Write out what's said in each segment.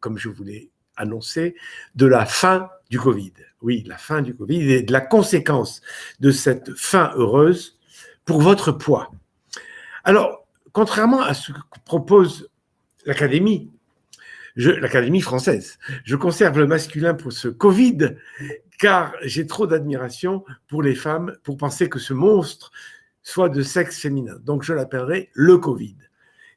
comme je vous l'ai annoncé, de la fin du Covid. Oui, la fin du Covid et de la conséquence de cette fin heureuse pour votre poids. Alors, contrairement à ce que propose l'Académie française, je conserve le masculin pour ce Covid, car j'ai trop d'admiration pour les femmes pour penser que ce monstre soit de sexe féminin. Donc, je l'appellerai le Covid.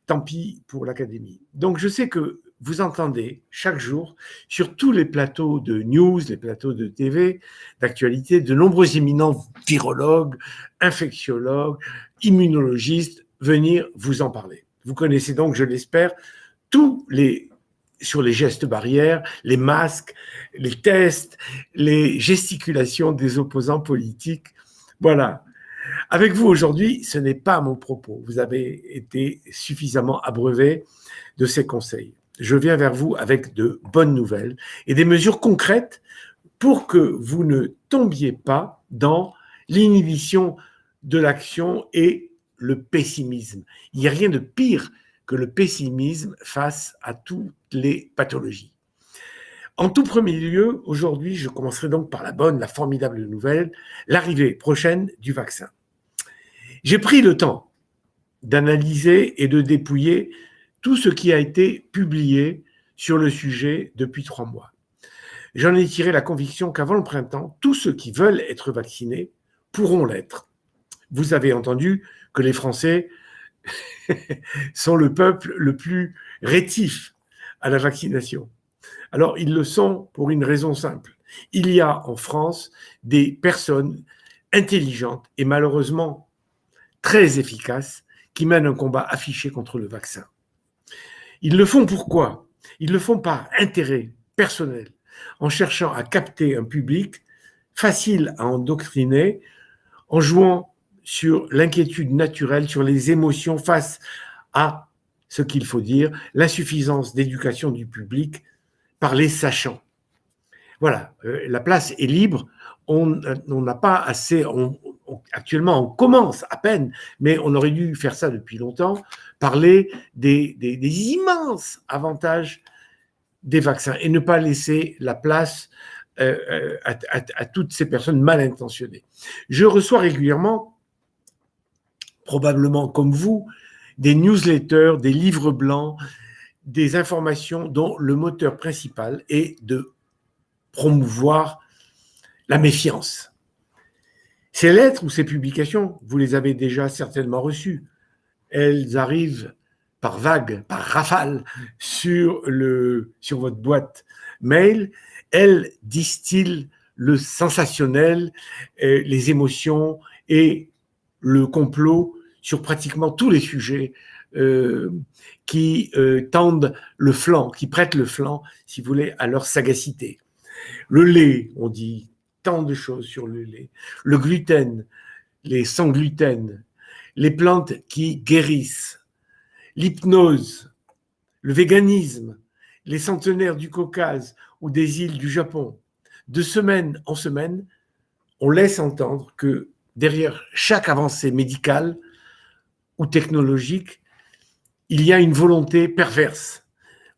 Tant pis pour l'Académie. Donc, je sais que vous entendez chaque jour sur tous les plateaux de news, les plateaux de TV, d'actualité, de nombreux éminents virologues, infectiologues, immunologistes venir vous en parler. Vous connaissez donc, je l'espère, sur les gestes barrières, les masques, les tests, les gesticulations des opposants politiques. Voilà. Avec vous aujourd'hui, ce n'est pas mon propos. Vous avez été suffisamment abreuvé de ces conseils. Je viens vers vous avec de bonnes nouvelles et des mesures concrètes pour que vous ne tombiez pas dans l'inhibition de l'action et le pessimisme. Il n'y a rien de pire que le pessimisme face à toutes les pathologies. En tout premier lieu, aujourd'hui, je commencerai donc par la bonne, la formidable nouvelle, l'arrivée prochaine du vaccin. J'ai pris le temps d'analyser et de dépouiller tout ce qui a été publié sur le sujet depuis 3 mois. J'en ai tiré la conviction qu'avant le printemps, tous ceux qui veulent être vaccinés pourront l'être. Vous avez entendu que les Français sont le peuple le plus rétif à la vaccination. Alors, ils le sont pour une raison simple. Il y a en France des personnes intelligentes et malheureusement très efficaces qui mènent un combat affiché contre le vaccin. Ils le font pourquoi ? Ils le font par intérêt personnel, en cherchant à capter un public facile à endoctriner, en jouant sur l'inquiétude naturelle, sur les émotions face à ce qu'il faut dire, l'insuffisance d'éducation du public par les sachants. Voilà, la place est libre, on n'a pas assez, actuellement on commence à peine, mais on aurait dû faire ça depuis longtemps, parler des immenses avantages des vaccins et ne pas laisser la place à toutes ces personnes mal intentionnées. Je reçois régulièrement, probablement comme vous, des newsletters, des livres blancs, des informations dont le moteur principal est de promouvoir la méfiance. Ces lettres ou ces publications, vous les avez déjà certainement reçues. Elles arrivent par vagues, par rafales sur votre boîte mail. Elles distillent le sensationnel, les émotions et le complot sur pratiquement tous les sujets qui tendent le flanc, qui prêtent le flanc, si vous voulez, à leur sagacité. Le lait, on dit tant de choses sur le lait. Le gluten, les sans gluten, les plantes qui guérissent, l'hypnose, le véganisme, les centenaires du Caucase ou des îles du Japon. De semaine en semaine, on laisse entendre que derrière chaque avancée médicale ou technologique, il y a une volonté perverse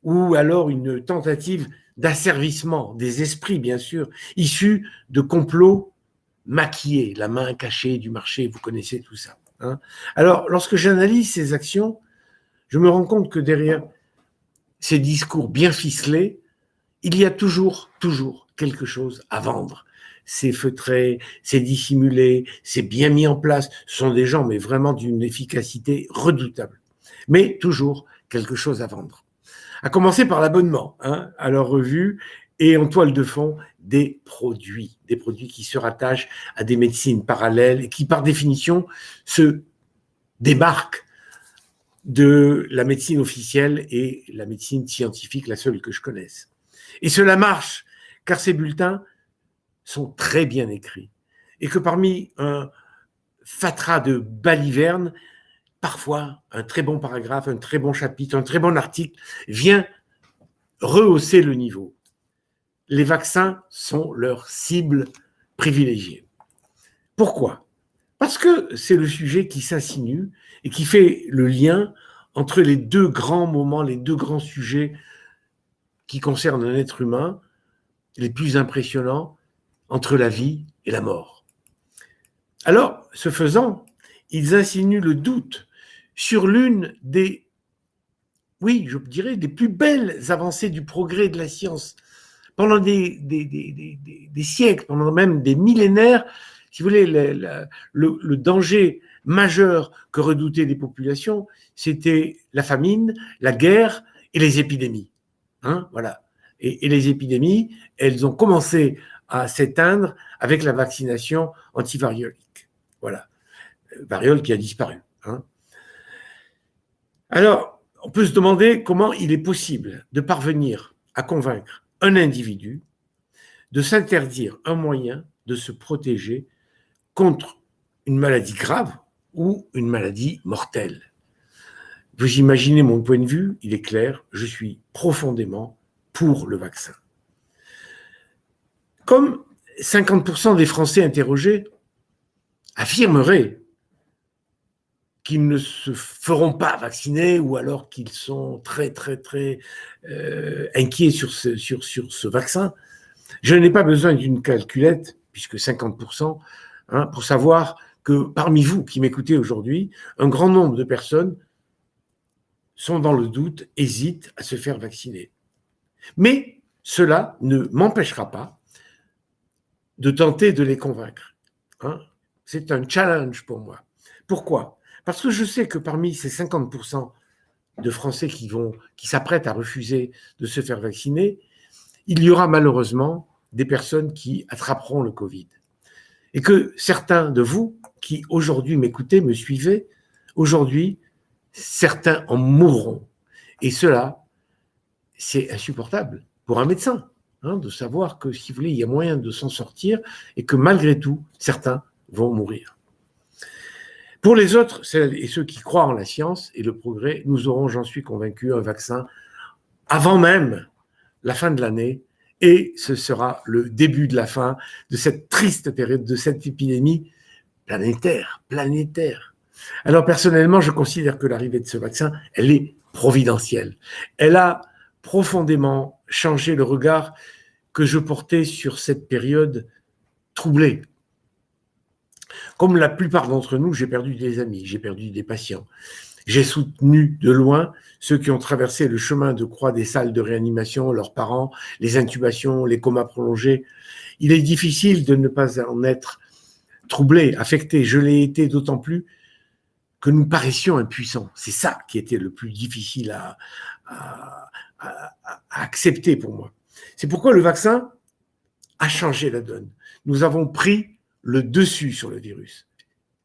ou alors une tentative d'asservissement des esprits, bien sûr, issus de complots maquillés, la main cachée du marché, vous connaissez tout ça. Hein. Alors, lorsque j'analyse ces actions, je me rends compte que derrière ces discours bien ficelés, il y a toujours quelque chose à vendre. C'est feutré, c'est dissimulé, c'est bien mis en place. Ce sont des gens, mais vraiment d'une efficacité redoutable. Mais toujours quelque chose à vendre. À commencer par l'abonnement à leur revue et en toile de fond des produits qui se rattachent à des médecines parallèles et qui, par définition, se démarquent de la médecine officielle et la médecine scientifique, la seule que je connaisse. Et cela marche, car ces bulletins sont très bien écrits et que parmi un fatras de balivernes, parfois un très bon paragraphe, un très bon chapitre, un très bon article vient rehausser le niveau. Les vaccins sont leur cible privilégiée. Pourquoi ? Parce que c'est le sujet qui s'insinue et qui fait le lien entre les deux grands moments, les deux grands sujets qui concernent un être humain, les plus impressionnants, entre la vie et la mort. Alors, ce faisant, ils insinuent le doute sur l'une des, oui, je dirais, des plus belles avancées du progrès de la science. Pendant des siècles, pendant même des millénaires, si vous voulez, le danger majeur que redoutaient les populations, c'était la famine, la guerre et les épidémies. Voilà. Et les épidémies, elles ont commencé à s'éteindre avec la vaccination antivariolique. Voilà. Variole qui a disparu. Alors, on peut se demander comment il est possible de parvenir à convaincre un individu de s'interdire un moyen de se protéger contre une maladie grave ou une maladie mortelle. Vous imaginez mon point de vue, il est clair, je suis profondément pour le vaccin. Comme 50% des Français interrogés affirmeraient qu'ils ne se feront pas vacciner ou alors qu'ils sont très inquiets sur ce vaccin, je n'ai pas besoin d'une calculette, puisque 50%, pour savoir que parmi vous qui m'écoutez aujourd'hui, un grand nombre de personnes sont dans le doute, hésitent à se faire vacciner. Mais cela ne m'empêchera pas de tenter de les convaincre. C'est un challenge pour moi. Pourquoi ? Parce que je sais que parmi ces 50% de Français qui s'apprêtent à refuser de se faire vacciner, il y aura malheureusement des personnes qui attraperont le Covid. Et que certains de vous qui aujourd'hui m'écoutez, me suivez, aujourd'hui, certains en mourront. Et cela, c'est insupportable pour un médecin, de savoir que, si vous voulez, il y a moyen de s'en sortir et que malgré tout, certains vont mourir. Pour les autres, celles et ceux qui croient en la science et le progrès, nous aurons, j'en suis convaincu, un vaccin avant même la fin de l'année, et ce sera le début de la fin de cette triste période, de cette épidémie planétaire. Alors personnellement, je considère que l'arrivée de ce vaccin, elle est providentielle. Elle a profondément changé le regard que je portais sur cette période troublée. Comme la plupart d'entre nous, j'ai perdu des amis, j'ai perdu des patients. J'ai soutenu de loin ceux qui ont traversé le chemin de croix des salles de réanimation, leurs parents, les intubations, les comas prolongés. Il est difficile de ne pas en être troublé, affecté. Je l'ai été d'autant plus que nous paraissions impuissants. C'est ça qui était le plus difficile à accepter pour moi. C'est pourquoi le vaccin a changé la donne. Nous avons pris le dessus sur le virus.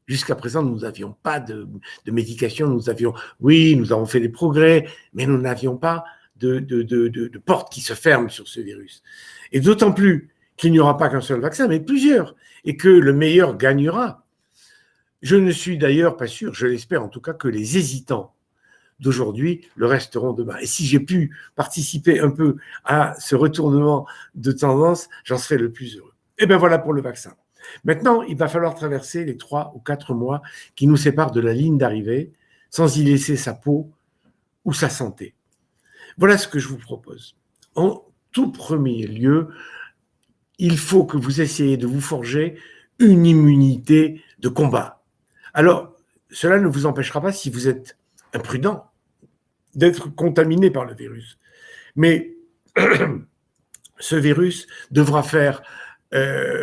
Jusqu'à présent, nous n'avions pas de médication, nous avons fait des progrès, mais nous n'avions pas de porte qui se ferme sur ce virus. Et d'autant plus qu'il n'y aura pas qu'un seul vaccin, mais plusieurs, et que le meilleur gagnera. Je ne suis d'ailleurs pas sûr, je l'espère en tout cas, que les hésitants d'aujourd'hui le resteront demain. Et si j'ai pu participer un peu à ce retournement de tendance, j'en serai le plus heureux. Et bien voilà pour le vaccin. Maintenant, il va falloir traverser les 3 ou 4 mois qui nous séparent de la ligne d'arrivée sans y laisser sa peau ou sa santé. Voilà ce que je vous propose. En tout premier lieu, il faut que vous essayiez de vous forger une immunité de combat. Alors, cela ne vous empêchera pas, si vous êtes imprudent, d'être contaminé par le virus. Mais ce virus devra faire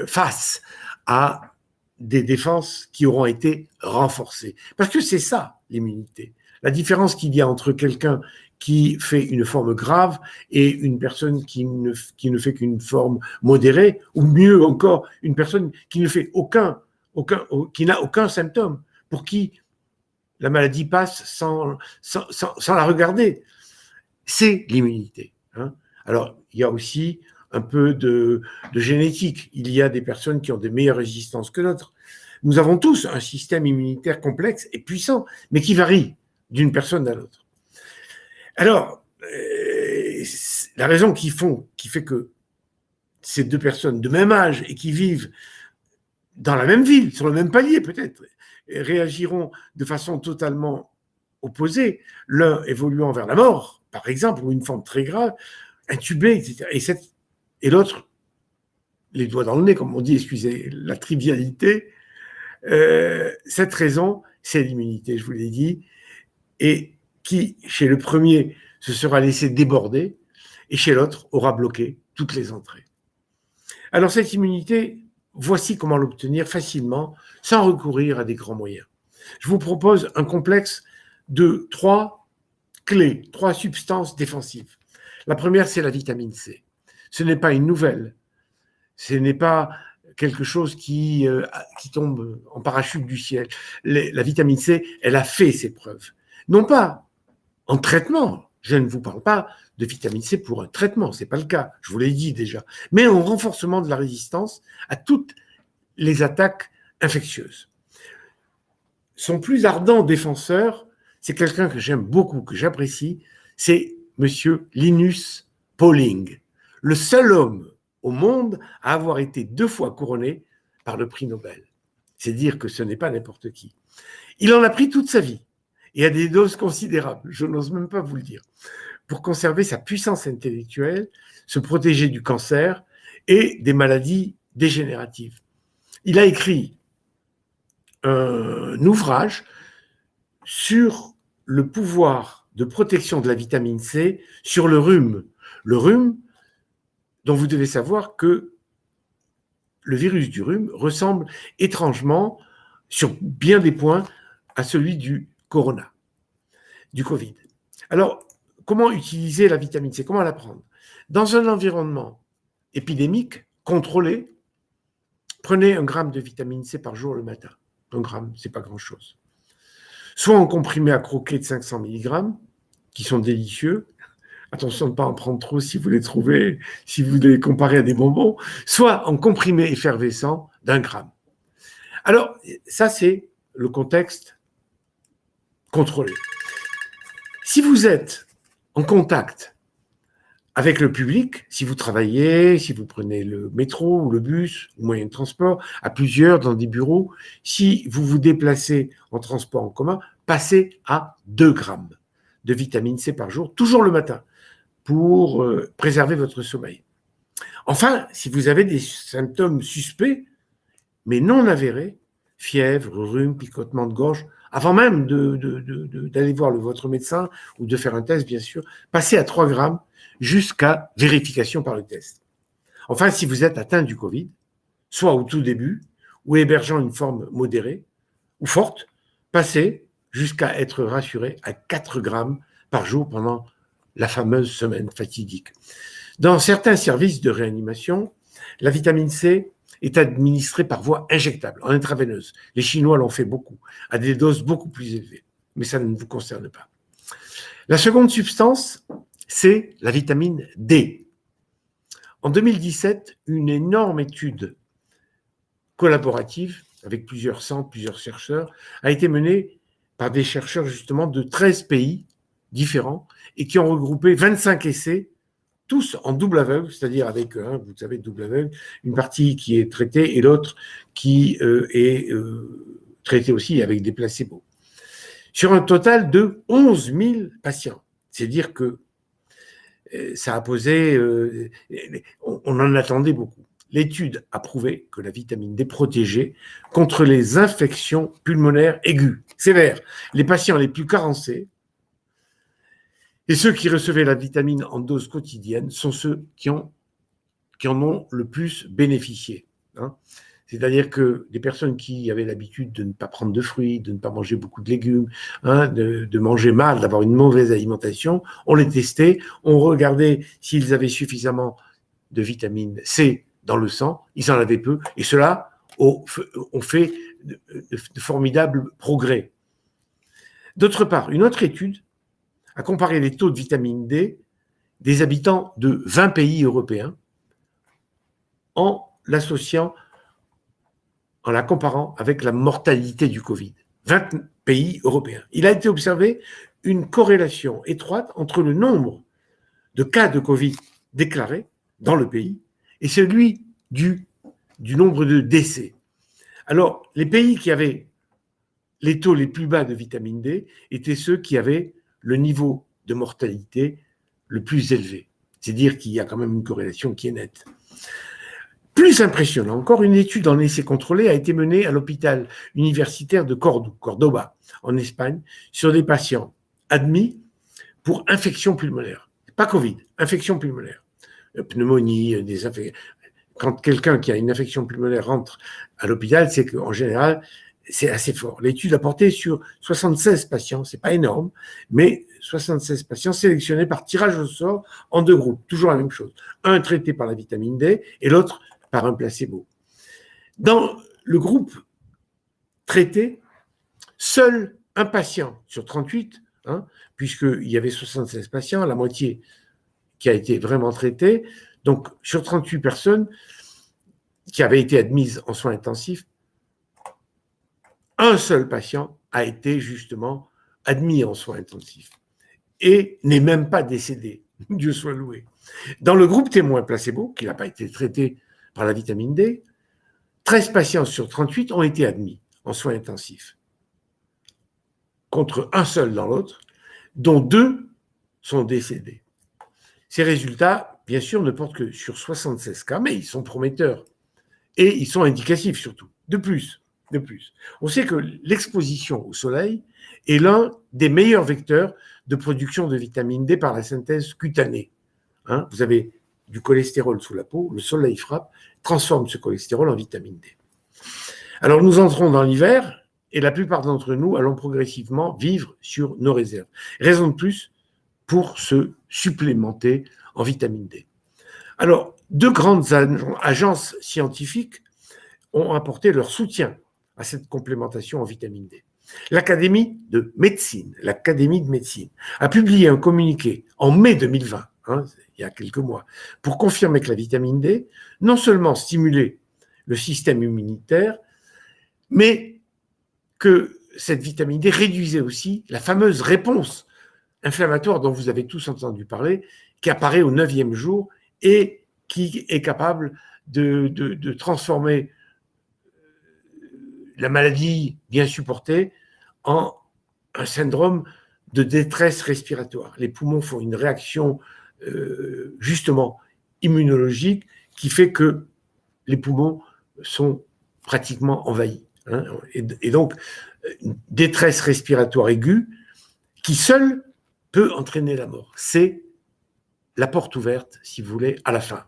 face à des défenses qui auront été renforcées. Parce que c'est ça, l'immunité. La différence qu'il y a entre quelqu'un qui fait une forme grave et une personne qui ne fait qu'une forme modérée, ou mieux encore, une personne qui ne fait qui n'a aucun symptôme, pour qui la maladie passe sans la regarder. C'est l'immunité. Alors, il y a aussi un peu de génétique. Il y a des personnes qui ont des meilleures résistances que d'autres. Nous avons tous un système immunitaire complexe et puissant, mais qui varie d'une personne à l'autre. Alors, la raison qui fait que ces deux personnes de même âge et qui vivent dans la même ville, sur le même palier peut-être, réagiront de façon totalement opposée, l'un évoluant vers la mort, par exemple, ou une forme très grave, intubé, etc. Et l'autre, les doigts dans le nez, comme on dit, excusez la trivialité. Cette raison, c'est l'immunité, je vous l'ai dit, et qui, chez le premier, se sera laissé déborder, et chez l'autre, aura bloqué toutes les entrées. Alors cette immunité, voici comment l'obtenir facilement, sans recourir à des grands moyens. Je vous propose un complexe de 3 clés, 3 substances défensives. La première, c'est la vitamine C. Ce n'est pas une nouvelle, ce n'est pas quelque chose qui tombe en parachute du ciel. La vitamine C, elle a fait ses preuves. Non pas en traitement, je ne vous parle pas de vitamine C pour un traitement, ce n'est pas le cas, je vous l'ai dit déjà, mais en renforcement de la résistance à toutes les attaques infectieuses. Son plus ardent défenseur, c'est quelqu'un que j'aime beaucoup, que j'apprécie, c'est Monsieur Linus Pauling, le seul homme au monde à avoir été 2 fois couronné par le prix Nobel. C'est dire que ce n'est pas n'importe qui. Il en a pris toute sa vie, et à des doses considérables, je n'ose même pas vous le dire, pour conserver sa puissance intellectuelle, se protéger du cancer et des maladies dégénératives. Il a écrit un ouvrage sur le pouvoir de protection de la vitamine C sur le rhume. Le rhume, dont vous devez savoir que le virus du rhume ressemble étrangement, sur bien des points, à celui du corona, du Covid. Alors, comment utiliser la vitamine C? Comment la prendre? Dans un environnement épidémique, contrôlé, prenez 1 gramme de vitamine C par jour le matin. 1 gramme, ce n'est pas grand-chose. Soit en comprimé à croquer de 500 mg, qui sont délicieux. Attention de ne pas en prendre trop si vous les trouvez, si vous les comparez à des bonbons. Soit en comprimé effervescent d'1 gramme. Alors, ça, c'est le contexte contrôlé. Si vous êtes en contact avec le public, si vous travaillez, si vous prenez le métro ou le bus ou moyen de transport, à plusieurs dans des bureaux, si vous vous déplacez en transport en commun, passez à 2 grammes de vitamine C par jour, toujours le matin, pour préserver votre sommeil. Enfin, si vous avez des symptômes suspects, mais non avérés, fièvre, rhume, picotement de gorge, avant même d'aller voir votre médecin ou de faire un test, bien sûr, passez à 3 grammes jusqu'à vérification par le test. Enfin, si vous êtes atteint du Covid, soit au tout début, ou hébergeant une forme modérée ou forte, passez jusqu'à être rassuré à 4 grammes par jour pendant la fameuse semaine fatidique. Dans certains services de réanimation, la vitamine C est administrée par voie injectable, en intraveineuse. Les Chinois l'ont fait beaucoup, à des doses beaucoup plus élevées, mais ça ne vous concerne pas. La seconde substance, c'est la vitamine D. En 2017, une énorme étude collaborative avec plusieurs centres, plusieurs chercheurs, a été menée par des chercheurs justement de 13 pays différents et qui ont regroupé 25 essais, tous en double aveugle, c'est-à-dire avec, vous savez, double aveugle, une partie qui est traitée et l'autre qui est traitée aussi avec des placebos. Sur un total de 11 000 patients. C'est dire que ça a posé, on en attendait beaucoup. L'étude a prouvé que la vitamine D protégeait contre les infections pulmonaires aiguës, sévères. Les patients les plus carencés et ceux qui recevaient la vitamine en dose quotidienne sont ceux qui en ont le plus bénéficié. C'est-à-dire que des personnes qui avaient l'habitude de ne pas prendre de fruits, de ne pas manger beaucoup de légumes, de manger mal, d'avoir une mauvaise alimentation, on les testait, on regardait s'ils avaient suffisamment de vitamine C dans le sang, ils en avaient peu, et ceux-là ont fait de formidables progrès. D'autre part, une autre étude a comparé les taux de vitamine D des habitants de 20 pays européens en la comparant avec la mortalité du Covid. 20 pays européens. Il a été observé une corrélation étroite entre le nombre de cas de Covid déclarés dans le pays et celui du nombre de décès. Alors, les pays qui avaient les taux les plus bas de vitamine D étaient ceux qui avaient le niveau de mortalité le plus élevé. C'est dire qu'il y a quand même une corrélation qui est nette. Plus impressionnant encore, une étude en essai contrôlé a été menée à l'hôpital universitaire de Cordoba, en Espagne, sur des patients admis pour infection pulmonaire. Pas Covid, infection pulmonaire. Pneumonie, quand quelqu'un qui a une infection pulmonaire rentre à l'hôpital, c'est qu'en général, c'est assez fort. L'étude a porté sur 76 patients, c'est pas énorme, mais 76 patients sélectionnés par tirage au sort en 2 groupes, toujours la même chose. Un traité par la vitamine D et l'autre par un placebo. Dans le groupe traité, seul un patient sur 38, puisqu'il y avait 76 patients, la moitié qui a été vraiment traité, donc sur 38 personnes qui avaient été admises en soins intensifs, un seul patient a été justement admis en soins intensifs et n'est même pas décédé, Dieu soit loué. Dans le groupe témoin placebo, qui n'a pas été traité par la vitamine D, 13 patients sur 38 ont été admis en soins intensifs, contre un seul dans l'autre, dont 2 sont décédés. Ces résultats, bien sûr, ne portent que sur 76 cas, mais ils sont prometteurs et ils sont indicatifs surtout. De plus, on sait que l'exposition au soleil est l'un des meilleurs vecteurs de production de vitamine D par la synthèse cutanée. Vous avez du cholestérol sous la peau, le soleil frappe, transforme ce cholestérol en vitamine D. Alors nous entrons dans l'hiver et la plupart d'entre nous allons progressivement vivre sur nos réserves. Raison de plus pour se supplémenter en vitamine D. Alors, 2 grandes agences scientifiques ont apporté leur soutien à cette complémentation en vitamine D. L'Académie de médecine a publié un communiqué en mai 2020, il y a quelques mois, pour confirmer que la vitamine D non seulement stimulait le système immunitaire, mais que cette vitamine D réduisait aussi la fameuse réponse inflammatoire dont vous avez tous entendu parler, qui apparaît au 9e jour et qui est capable de transformer la maladie bien supportée en un syndrome de détresse respiratoire. Les poumons font une réaction justement immunologique qui fait que les poumons sont pratiquement envahis. Et donc, une détresse respiratoire aiguë qui seule peut entraîner la mort. C'est la porte ouverte, si vous voulez, à la fin.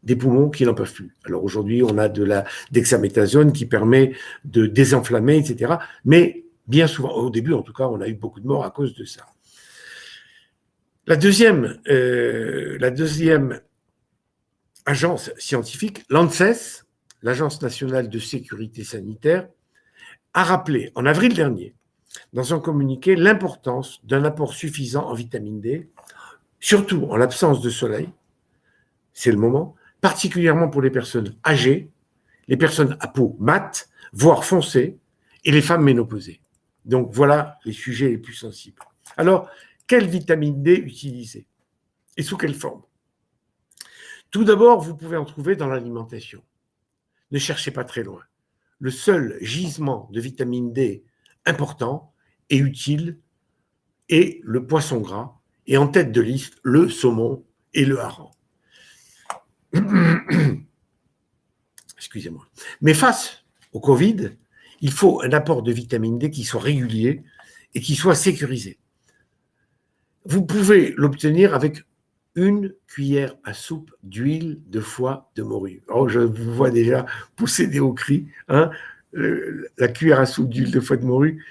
Des poumons qui n'en peuvent plus. Alors aujourd'hui, on a de la dexaméthasone qui permet de désenflammer, etc. Mais bien souvent, au début en tout cas, on a eu beaucoup de morts à cause de ça. La deuxième agence scientifique, l'ANSES, l'Agence nationale de sécurité sanitaire, a rappelé en avril dernier, dans un communiqué, l'importance d'un apport suffisant en vitamine D, surtout en l'absence de soleil, c'est le moment, particulièrement pour les personnes âgées, les personnes à peau mate, voire foncée, et les femmes ménopausées. Donc voilà les sujets les plus sensibles. Alors, quelle vitamine D utiliser et sous quelle forme? Tout d'abord, vous pouvez en trouver dans l'alimentation. Ne cherchez pas très loin. Le seul gisement de vitamine D important et utile est le poisson gras, et en tête de liste, le saumon et le hareng. Excusez-moi. Mais face au Covid, il faut un apport de vitamine D qui soit régulier et qui soit sécurisé. Vous pouvez l'obtenir avec 1 cuillère à soupe d'huile de foie de morue. Oh, je vous vois déjà pousser des hauts cris. La cuillère à soupe d'huile de foie de morue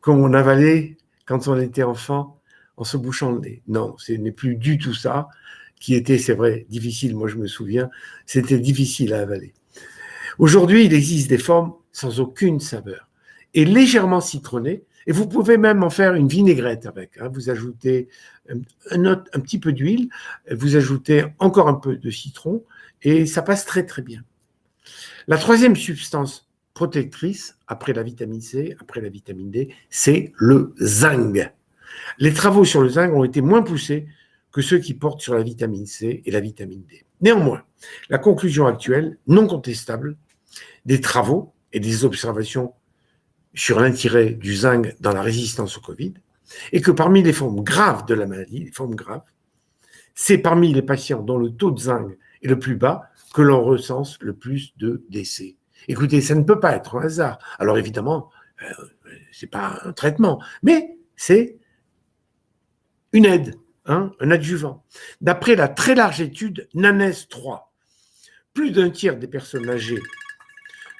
qu'on avalait quand on était enfant en se bouchant le nez. Non, ce n'est plus du tout ça qui était, c'est vrai, difficile. Moi, je me souviens, c'était difficile à avaler. Aujourd'hui, il existe des formes sans aucune saveur et légèrement citronnées. Et vous pouvez même en faire une vinaigrette avec. Vous ajoutez un petit peu d'huile, vous ajoutez encore un peu de citron et ça passe très très bien. La troisième substance protectrice, après la vitamine C, après la vitamine D, c'est le zinc. Les travaux sur le zinc ont été moins poussés que ceux qui portent sur la vitamine C et la vitamine D. Néanmoins, la conclusion actuelle, non contestable, des travaux et des observations sur l'intérêt du zinc dans la résistance au Covid, est que parmi les formes graves de la maladie, les formes graves, C'est parmi les patients dont le taux de zinc est le plus bas que l'on recense le plus de décès. Écoutez, ça ne peut pas être un hasard. Alors évidemment, ce n'est pas un traitement, mais c'est une aide, un adjuvant. D'après la très large étude NANES 3, plus d'un tiers des personnes âgées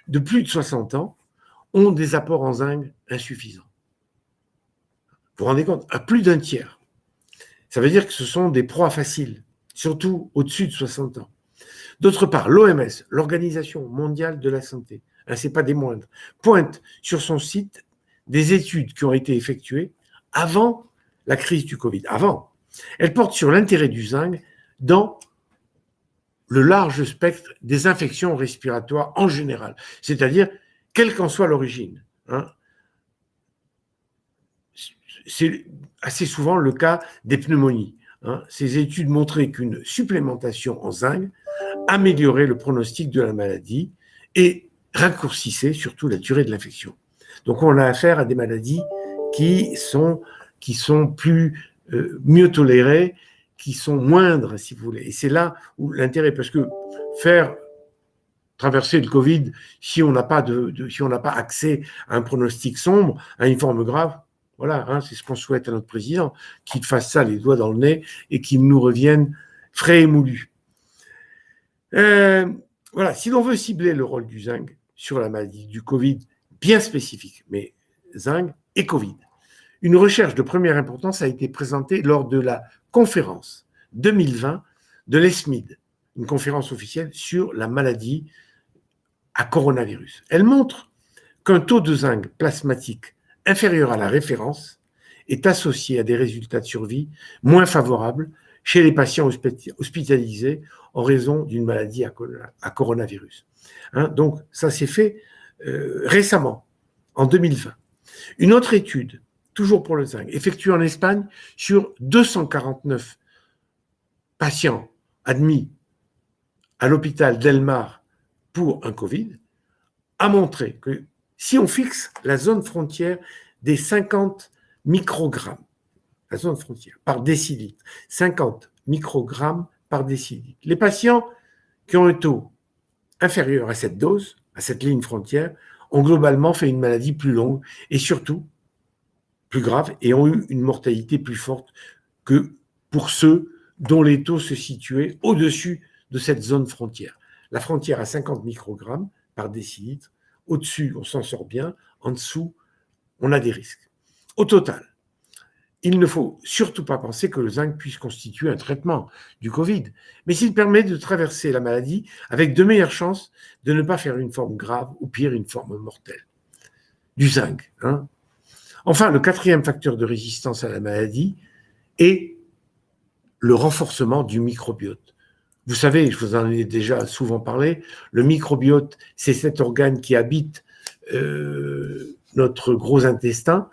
de plus de 60 ans ont des apports en zinc insuffisants. Vous vous rendez compte? À plus d'un tiers. Ça veut dire que ce sont des proies faciles, surtout au-dessus de 60 ans. D'autre part, l'OMS, l'Organisation mondiale de la santé, ce n'est pas des moindres, pointe sur son site des études qui ont été effectuées avant la crise du Covid. Avant, elle porte sur l'intérêt du zinc dans le large spectre des infections respiratoires en général, c'est-à-dire quelle qu'en soit l'origine. C'est assez souvent le cas des pneumonies. Ces études montraient qu'une supplémentation en zinc améliorait le pronostic de la maladie et raccourcissait surtout la durée de l'infection. Donc on a affaire à des maladies qui sont mieux tolérées, qui sont moindres, si vous voulez. Et c'est là où l'intérêt, parce que faire traverser le Covid, si on n'a pas accès à un pronostic sombre, à une forme grave, voilà, c'est ce qu'on souhaite à notre président, qu'il fasse ça les doigts dans le nez et qu'il nous revienne frais et moulu. Voilà, si l'on veut cibler le rôle du zinc sur la maladie du Covid, bien spécifique, mais zinc et Covid, une recherche de première importance a été présentée lors de la conférence 2020 de l'ESMID, une conférence officielle sur la maladie à coronavirus. Elle montre qu'un taux de zinc plasmatique inférieur à la référence est associé à des résultats de survie moins favorables chez les patients hospitalisés en raison d'une maladie à coronavirus. Donc, ça s'est fait récemment, en 2020. Une autre étude, toujours pour le zinc, effectuée en Espagne sur 249 patients admis à l'hôpital d'Elmar pour un Covid, a montré que si on fixe la zone frontière des 50 microgrammes, la zone frontière par décilitre, 50 microgrammes par décilitre, les patients qui ont un taux inférieur à cette dose, à cette ligne frontière, ont globalement fait une maladie plus longue et surtout plus grave et ont eu une mortalité plus forte que pour ceux dont les taux se situaient au-dessus de cette zone frontière. La frontière à 50 microgrammes par décilitre, au-dessus, on s'en sort bien, en dessous, on a des risques. Au total, il ne faut surtout pas penser que le zinc puisse constituer un traitement du Covid, mais il permet de traverser la maladie avec de meilleures chances de ne pas faire une forme grave ou pire, une forme mortelle. Du zinc. Enfin, le quatrième facteur de résistance à la maladie est le renforcement du microbiote. Vous savez, je vous en ai déjà souvent parlé, le microbiote, c'est cet organe qui habite notre gros intestin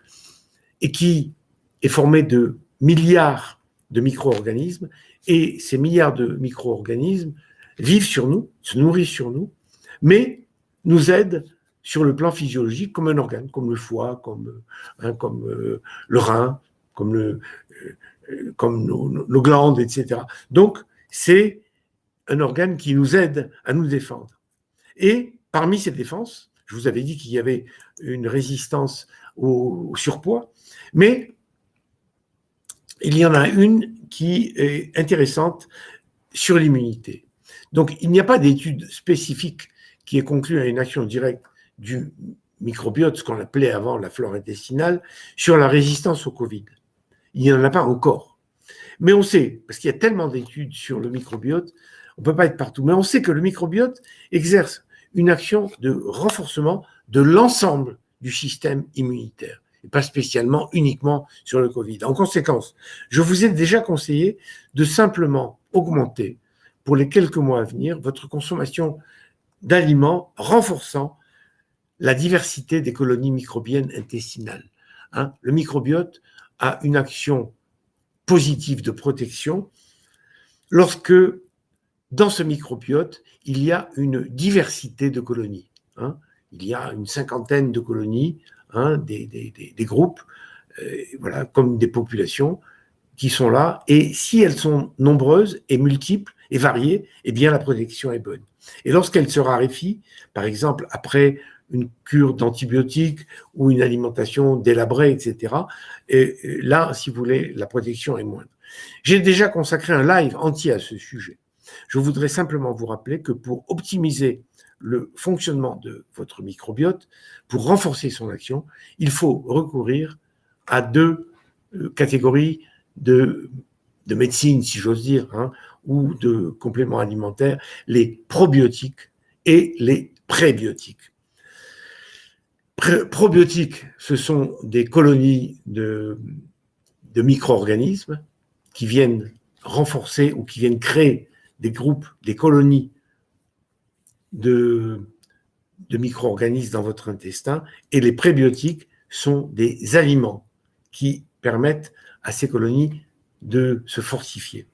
et qui est formé de milliards de micro-organismes, et ces milliards de micro-organismes vivent sur nous, se nourrissent sur nous, mais nous aident sur le plan physiologique comme un organe, comme le foie, comme le rein, comme nos glandes, etc. Donc, c'est un organe qui nous aide à nous défendre. Et parmi ces défenses, je vous avais dit qu'il y avait une résistance au surpoids, mais il y en a une qui est intéressante sur l'immunité. Donc, il n'y a pas d'étude spécifique qui ait conclu à une action directe du microbiote, ce qu'on appelait avant la flore intestinale, sur la résistance au Covid. Il n'y en a pas encore. Mais on sait, parce qu'il y a tellement d'études sur le microbiote, on ne peut pas être partout, mais on sait que le microbiote exerce une action de renforcement de l'ensemble du système immunitaire, et pas spécialement uniquement sur le Covid. En conséquence, je vous ai déjà conseillé de simplement augmenter pour les quelques mois à venir votre consommation d'aliments renforçant la diversité des colonies microbiennes intestinales. Le microbiote a une action positive de protection lorsque dans ce microbiote, il y a une diversité de colonies. Il y a une cinquantaine de colonies, des groupes, voilà, comme des populations qui sont là, et si elles sont nombreuses et multiples et variées, eh bien la protection est bonne. Et lorsqu'elle se raréfie, par exemple après une cure d'antibiotiques ou une alimentation délabrée, etc., et là, si vous voulez, la protection est moindre. J'ai déjà consacré un live entier à ce sujet. Je voudrais simplement vous rappeler que pour optimiser le fonctionnement de votre microbiote, pour renforcer son action, il faut recourir à deux catégories de médecine, si j'ose dire, hein, ou de compléments alimentaires, les probiotiques et les prébiotiques. Probiotiques, ce sont des colonies de micro-organismes qui viennent renforcer ou qui viennent créer des groupes, des colonies de micro-organismes dans votre intestin, et les prébiotiques sont des aliments qui permettent à ces colonies de se fortifier.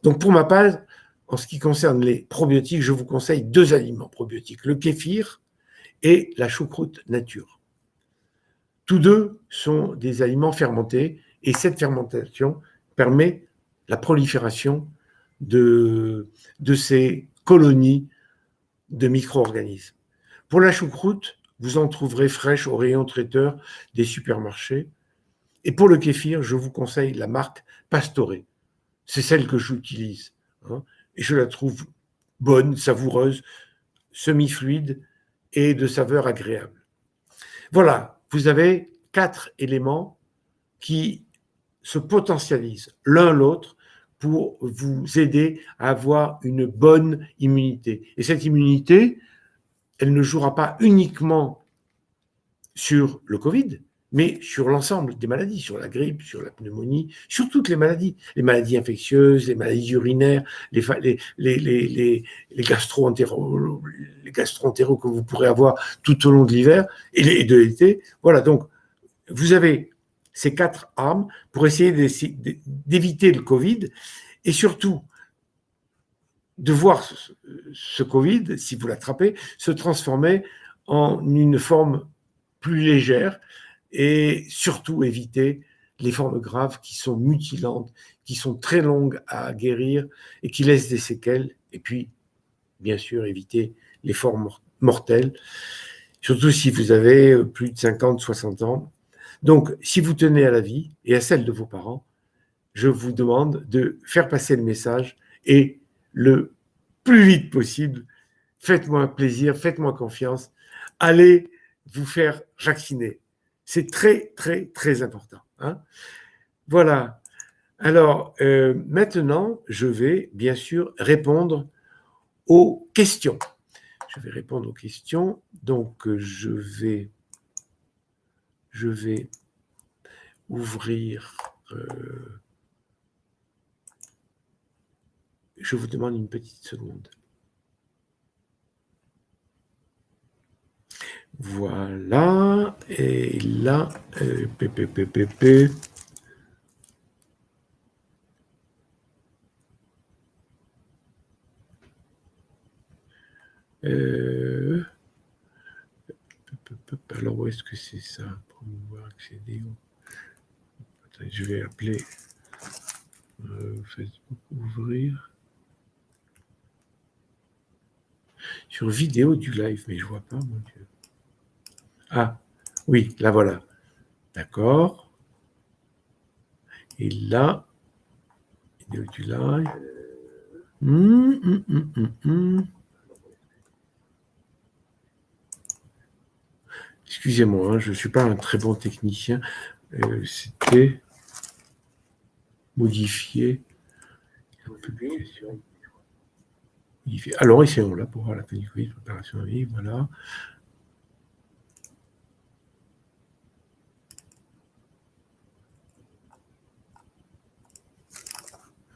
Donc pour ma part, en ce qui concerne les probiotiques, je vous conseille deux aliments probiotiques, le kéfir et la choucroute nature. Tous deux sont des aliments fermentés, et cette fermentation permet la prolifération de ces colonies de micro-organismes. Pour la choucroute, vous en trouverez fraîche au rayon traiteur des supermarchés. Et pour le kéfir, je vous conseille la marque Pastoré. C'est celle que j'utilise. Hein, et je la trouve bonne, savoureuse, semi-fluide et de saveur agréable. Voilà, vous avez 4 éléments qui se potentialisent l'un l'autre pour vous aider à avoir une bonne immunité. Et cette immunité, elle ne jouera pas uniquement sur le Covid, mais sur l'ensemble des maladies, sur la grippe, sur la pneumonie, sur toutes les maladies infectieuses, les maladies urinaires, les gastro-entéraux que vous pourrez avoir tout au long de l'hiver et de l'été. Voilà, donc vous avez ces 4 armes pour essayer d'éviter le Covid et surtout de voir ce Covid, si vous l'attrapez, se transformer en une forme plus légère et surtout éviter les formes graves qui sont mutilantes, qui sont très longues à guérir et qui laissent des séquelles. Et puis, bien sûr, éviter les formes mortelles, surtout si vous avez plus de 50, 60 ans. Donc, si vous tenez à la vie et à celle de vos parents, je vous demande de faire passer le message et le plus vite possible, faites-moi un plaisir, faites-moi confiance, allez vous faire vacciner. C'est très, très, très important. Hein. Voilà. Alors, maintenant, je vais bien sûr répondre aux questions. Je vais répondre aux questions. Donc, je vais ouvrir... je vous demande une petite seconde. Voilà, et là, alors où est-ce que c'est ça? Promouvoir, accéder. Attends, je vais appeler Facebook, ouvrir. Sur vidéo du live, mais je vois pas, mon Dieu. Ah, oui, là voilà. D'accord. Et là, vidéo du live. Excusez-moi, hein, je ne suis pas un très bon technicien. C'était modifier. Publication. Alors, essayons là pour voir la pellicule, préparation à vie, voilà.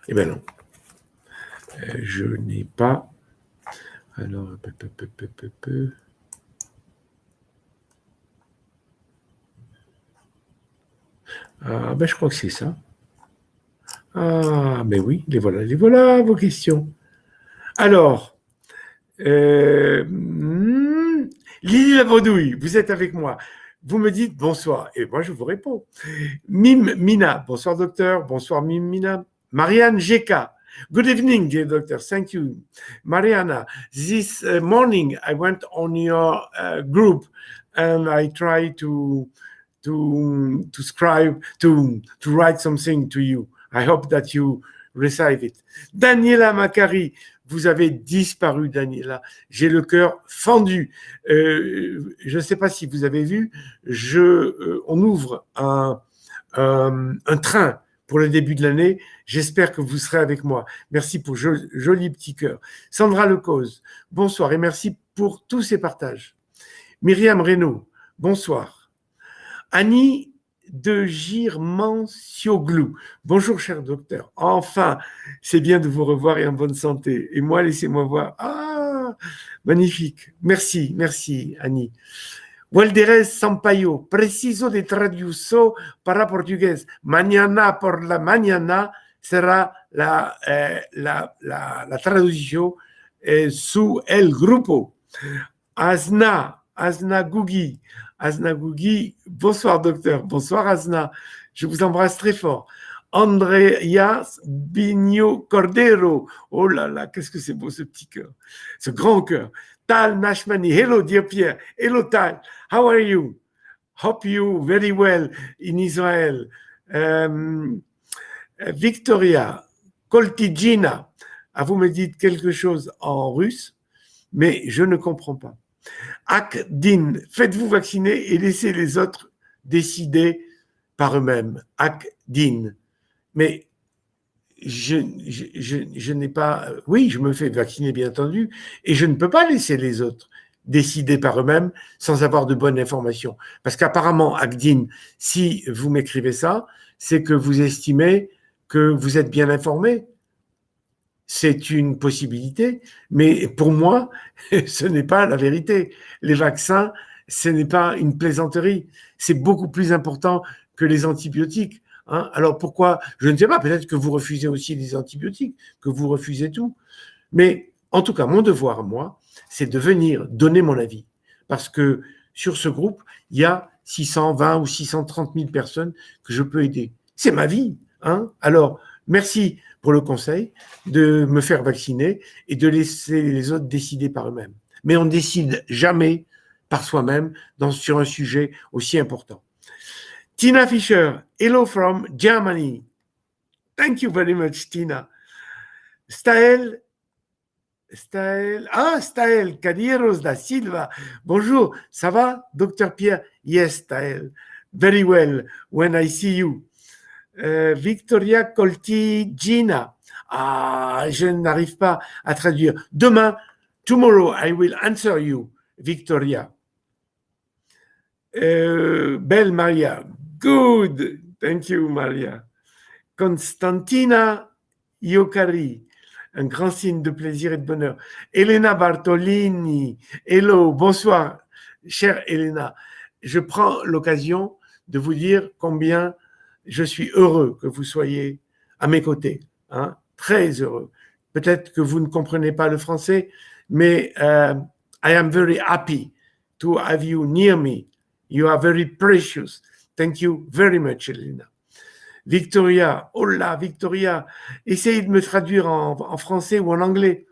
Eh bien non. Je n'ai pas. Alors, ah, ben je crois que c'est ça. Ah, mais oui, les voilà vos questions. Alors, Lily la Bredouille, vous êtes avec moi. Vous me dites bonsoir et moi je vous réponds. Mime Mina, bonsoir docteur, bonsoir Mime Mina. Marianne GK, good evening dear doctor, thank you. Mariana, this morning I went on your group and I tried to scribe, to write something to you. I hope that you receive it. Daniela Macari, vous avez disparu, Daniela. J'ai le cœur fendu. Je ne sais pas si vous avez vu, on ouvre un train pour le début de l'année. J'espère que vous serez avec moi. Merci pour joli petit cœur. Sandra Lecause, bonsoir et merci pour tous ces partages. Myriam Reynaud, bonsoir. Annie de Girman-Sioglou. Bonjour, cher docteur. Enfin, c'est bien de vous revoir et en bonne santé. Et moi, laissez-moi voir. Ah, magnifique. Merci, merci, Annie. Walderes Sampaio, preciso de traducción para portugués. Mañana por la mañana será la traducción su el grupo. Asna Gougui, bonsoir docteur, bonsoir Asna, je vous embrasse très fort. Andrea Bigno Cordero, oh là là, qu'est-ce que c'est beau ce petit cœur, ce grand cœur. Tal Nashmani, hello dear Pierre, hello Tal, how are you? Hope you very well in Israel. Victoria, Koltigina, vous me dites quelque chose en russe, mais je ne comprends pas. Akdin, faites-vous vacciner et laissez les autres décider par eux-mêmes. Akdin. Mais je n'ai pas... Oui, je me fais vacciner, bien entendu, et je ne peux pas laisser les autres décider par eux-mêmes sans avoir de bonnes informations. Parce qu'apparemment, Akdin, si vous m'écrivez ça, c'est que vous estimez que vous êtes bien informé. C'est une possibilité, mais pour moi, ce n'est pas la vérité. Les vaccins, ce n'est pas une plaisanterie. C'est beaucoup plus important que les antibiotiques. Hein. Alors pourquoi? Je ne sais pas, peut-être que vous refusez aussi les antibiotiques, que vous refusez tout. Mais en tout cas, mon devoir, moi, c'est de venir donner mon avis. Parce que sur ce groupe, il y a 620 ou 630 000 personnes que je peux aider. C'est ma vie. Hein. Alors, merci pour le conseil de me faire vacciner et de laisser les autres décider par eux-mêmes. Mais on ne décide jamais par soi-même sur un sujet aussi important. Tina Fischer, hello from Germany. Thank you very much, Tina. Staël, Cadieros da Silva. Bonjour, ça va, Dr. Pierre? Yes, Staël. Very well, when I see you. Victoria Coltigina. Ah, je n'arrive pas à traduire. Demain, tomorrow, I will answer you, Victoria. Belle Maria. Good. Thank you, Maria. Constantina Iocari. Un grand signe de plaisir et de bonheur. Elena Bartolini. Hello, bonsoir, chère Elena. Je prends l'occasion de vous dire combien je suis heureux que vous soyez à mes côtés, hein, très heureux. Peut-être que vous ne comprenez pas le français, mais I am very happy to have you near me. You are very precious. Thank you very much, Elena. Victoria, oh là, Victoria, essayez de me traduire en français ou en anglais.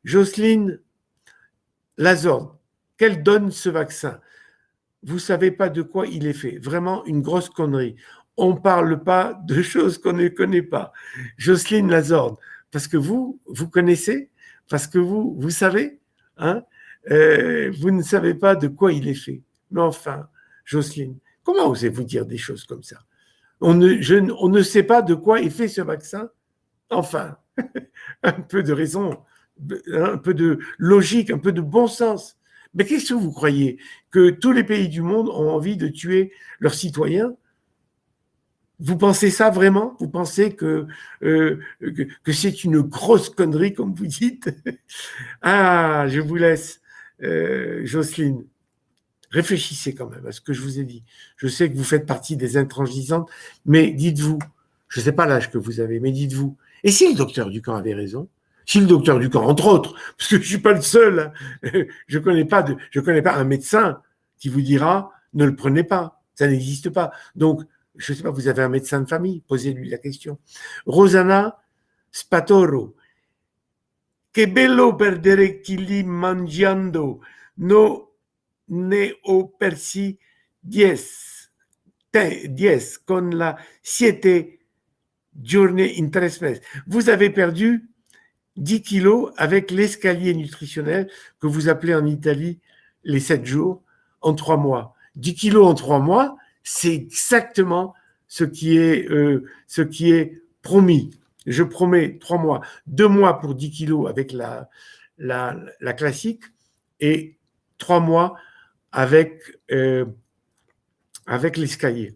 Jocelyne Lazorde, quelle donne ce vaccin? Vous ne savez pas de quoi il est fait. Vraiment une grosse connerie. On ne parle pas de choses qu'on ne connaît pas. Jocelyne Lazorde, parce que vous connaissez, parce que vous savez, hein, vous ne savez pas de quoi il est fait. Mais enfin, Jocelyne, comment osez-vous dire des choses comme ça? On ne sait pas de quoi est fait ce vaccin. Enfin, un peu de raison, un peu de logique, un peu de bon sens. Mais qu'est-ce que vous croyez? Que tous les pays du monde ont envie de tuer leurs citoyens? Vous pensez ça vraiment? Vous pensez que c'est une grosse connerie, comme vous dites? Ah, je vous laisse, Jocelyne. Réfléchissez quand même à ce que je vous ai dit. Je sais que vous faites partie des intransigeantes, mais dites-vous, je ne sais pas l'âge que vous avez, mais dites-vous, et si le docteur Dukan avait raison? Si le docteur Dukan, entre autres, parce que je ne suis pas le seul, je connais pas un médecin qui vous dira Ne le prenez pas, ça n'existe pas. Donc, je ne sais pas, vous avez un médecin de famille, posez-lui la question. Rosanna Spatoro. Che bello perdere chili mangiando, no ne ho persi 10, 10 con la 7 giorni in 3 meses. Vous avez perdu 10 kilos avec l'escalier nutritionnel que vous appelez en Italie les 7 jours en 3 mois. 10 kilos en 3 mois, c'est exactement ce qui est promis. Je promets 3 mois, 2 mois pour 10 kilos avec la classique et 3 mois avec l'escalier.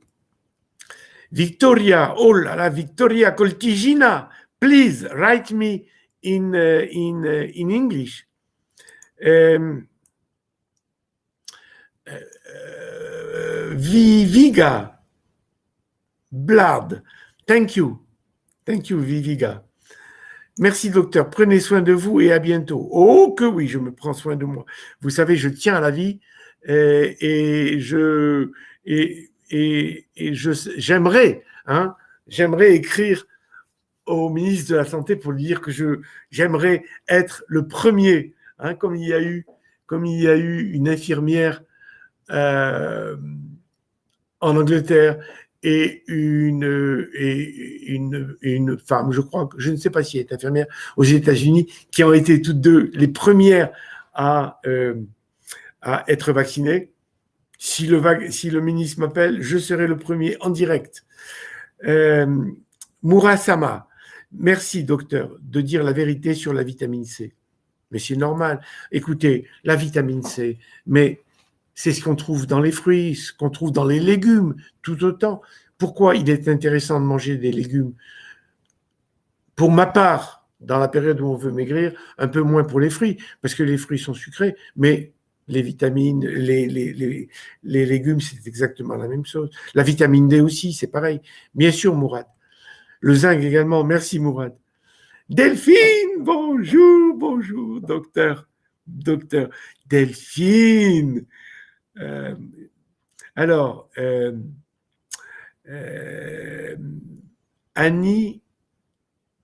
Victoria, oh là là, Victoria Coltigina, please write me in English. Viviga, blood. Thank you, Viviga. Merci, docteur. Prenez soin de vous et à bientôt. Oh, que oui, je me prends soin de moi. Vous savez, je tiens à la vie j'aimerais écrire au ministre de la Santé pour lui dire que j'aimerais être le premier, comme il y a eu une infirmière en Angleterre et une femme, je crois, je ne sais pas si elle est infirmière, aux États-Unis, qui ont été toutes deux les premières à être vaccinées. Si le ministre m'appelle, je serai le premier en direct. Murasama, merci docteur de dire la vérité sur la vitamine C. Mais c'est normal. Écoutez, la vitamine C, mais c'est ce qu'on trouve dans les fruits, ce qu'on trouve dans les légumes, tout autant. Pourquoi il est intéressant de manger des légumes? Pour ma part, dans la période où on veut maigrir, un peu moins pour les fruits, parce que les fruits sont sucrés, mais les vitamines, les légumes, c'est exactement la même chose. La vitamine D aussi, c'est pareil. Bien sûr, Mourad. Le zinc également. Merci, Mourad. Delphine, bonjour, docteur. Delphine. Alors, Annie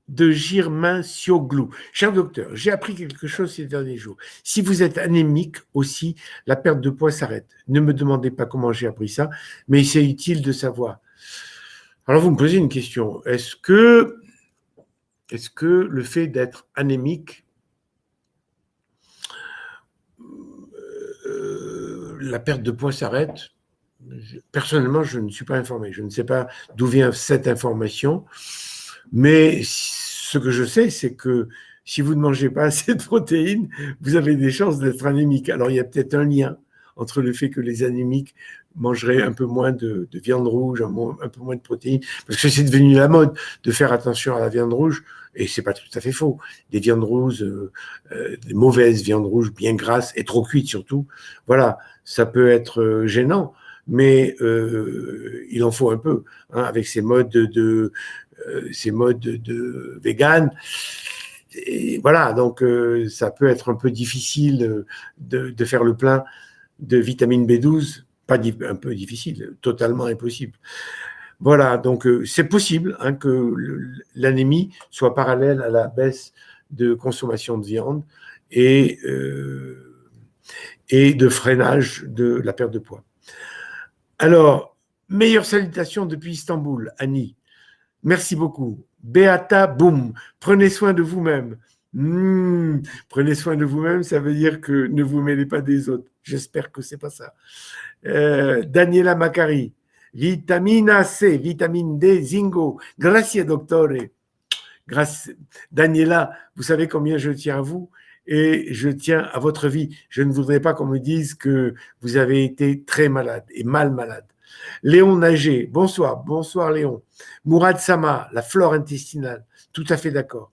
de Girmin-Sioglou. Cher docteur, j'ai appris quelque chose ces derniers jours. Si vous êtes anémique aussi, la perte de poids s'arrête. Ne me demandez pas comment j'ai appris ça, mais c'est utile de savoir. Alors, vous me posez une question. Est-ce que le fait d'être anémique, la perte de poids s'arrête? Personnellement, je ne suis pas informé. Je ne sais pas d'où vient cette information. Mais ce que je sais, c'est que si vous ne mangez pas assez de protéines, vous avez des chances d'être anémique. Alors, il y a peut-être un lien entre le fait que les anémiques mangeraient un peu moins de viande rouge, un peu moins de protéines, parce que c'est devenu la mode de faire attention à la viande rouge, et c'est pas tout à fait faux. Des viandes rouges, des mauvaises viandes rouges bien grasses et trop cuites surtout, voilà, ça peut être gênant, mais il en faut un peu, avec ces modes de vegan. Et voilà, donc ça peut être un peu difficile de faire le plein de vitamine B12, pas un peu difficile, totalement impossible. Voilà, donc c'est possible que l'anémie soit parallèle à la baisse de consommation de viande et de freinage de la perte de poids. Alors, meilleure salutation depuis Istanbul, Annie. Merci beaucoup. Beata Boum, prenez soin de vous-même. Prenez soin de vous-même, ça veut dire que ne vous mêlez pas des autres. J'espère que c'est pas ça. Daniela Macari, vitamina C, vitamine D, zingo. Grazie, dottore. Grazie. Daniela, vous savez combien je tiens à vous et je tiens à votre vie. Je ne voudrais pas qu'on me dise que vous avez été très malade et mal malade. Léon Nager, bonsoir Léon. Mourad Sama, la flore intestinale, tout à fait d'accord.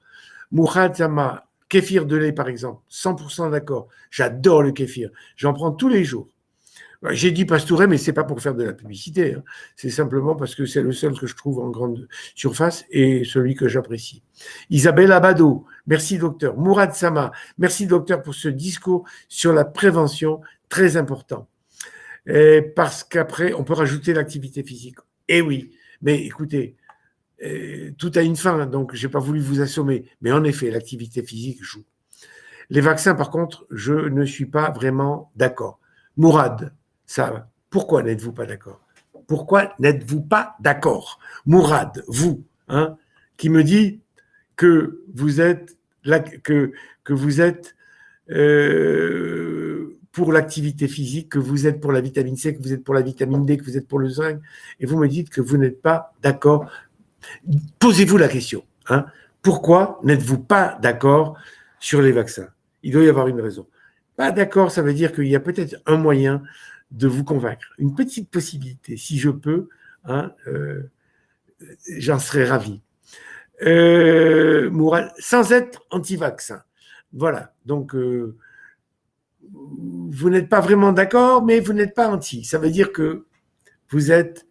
Mourad Sama, kéfir de lait par exemple, 100% d'accord. J'adore le kéfir, j'en prends tous les jours. J'ai dit Pastouret, mais c'est pas pour faire de la publicité, c'est simplement parce que c'est le seul que je trouve en grande surface et celui que j'apprécie. Isabelle Abado, merci docteur. Mourad Sama, merci docteur pour ce discours sur la prévention, très important. parce qu'après, on peut rajouter l'activité physique. Eh oui, mais écoutez, tout a une fin, donc je n'ai pas voulu vous assommer. Mais en effet, l'activité physique joue. Les vaccins, par contre, je ne suis pas vraiment d'accord. Mourad, ça, pourquoi n'êtes-vous pas d'accord? Pourquoi n'êtes-vous pas d'accord? Mourad, vous, hein, qui me dit que vous êtes, que vous êtes pour l'activité physique, que vous êtes pour la vitamine C, que vous êtes pour la vitamine D, que vous êtes pour le zinc, et vous me dites que vous n'êtes pas d'accord. Posez-vous la question. Hein, pourquoi n'êtes-vous pas d'accord sur les vaccins? Il doit y avoir une raison. Pas d'accord, ça veut dire qu'il y a peut-être un moyen de vous convaincre. Une petite possibilité, si je peux, hein, j'en serais ravi. Sans être anti-vaccin. Voilà, donc vous n'êtes pas vraiment d'accord, mais vous n'êtes pas anti. Ça veut dire que vous êtes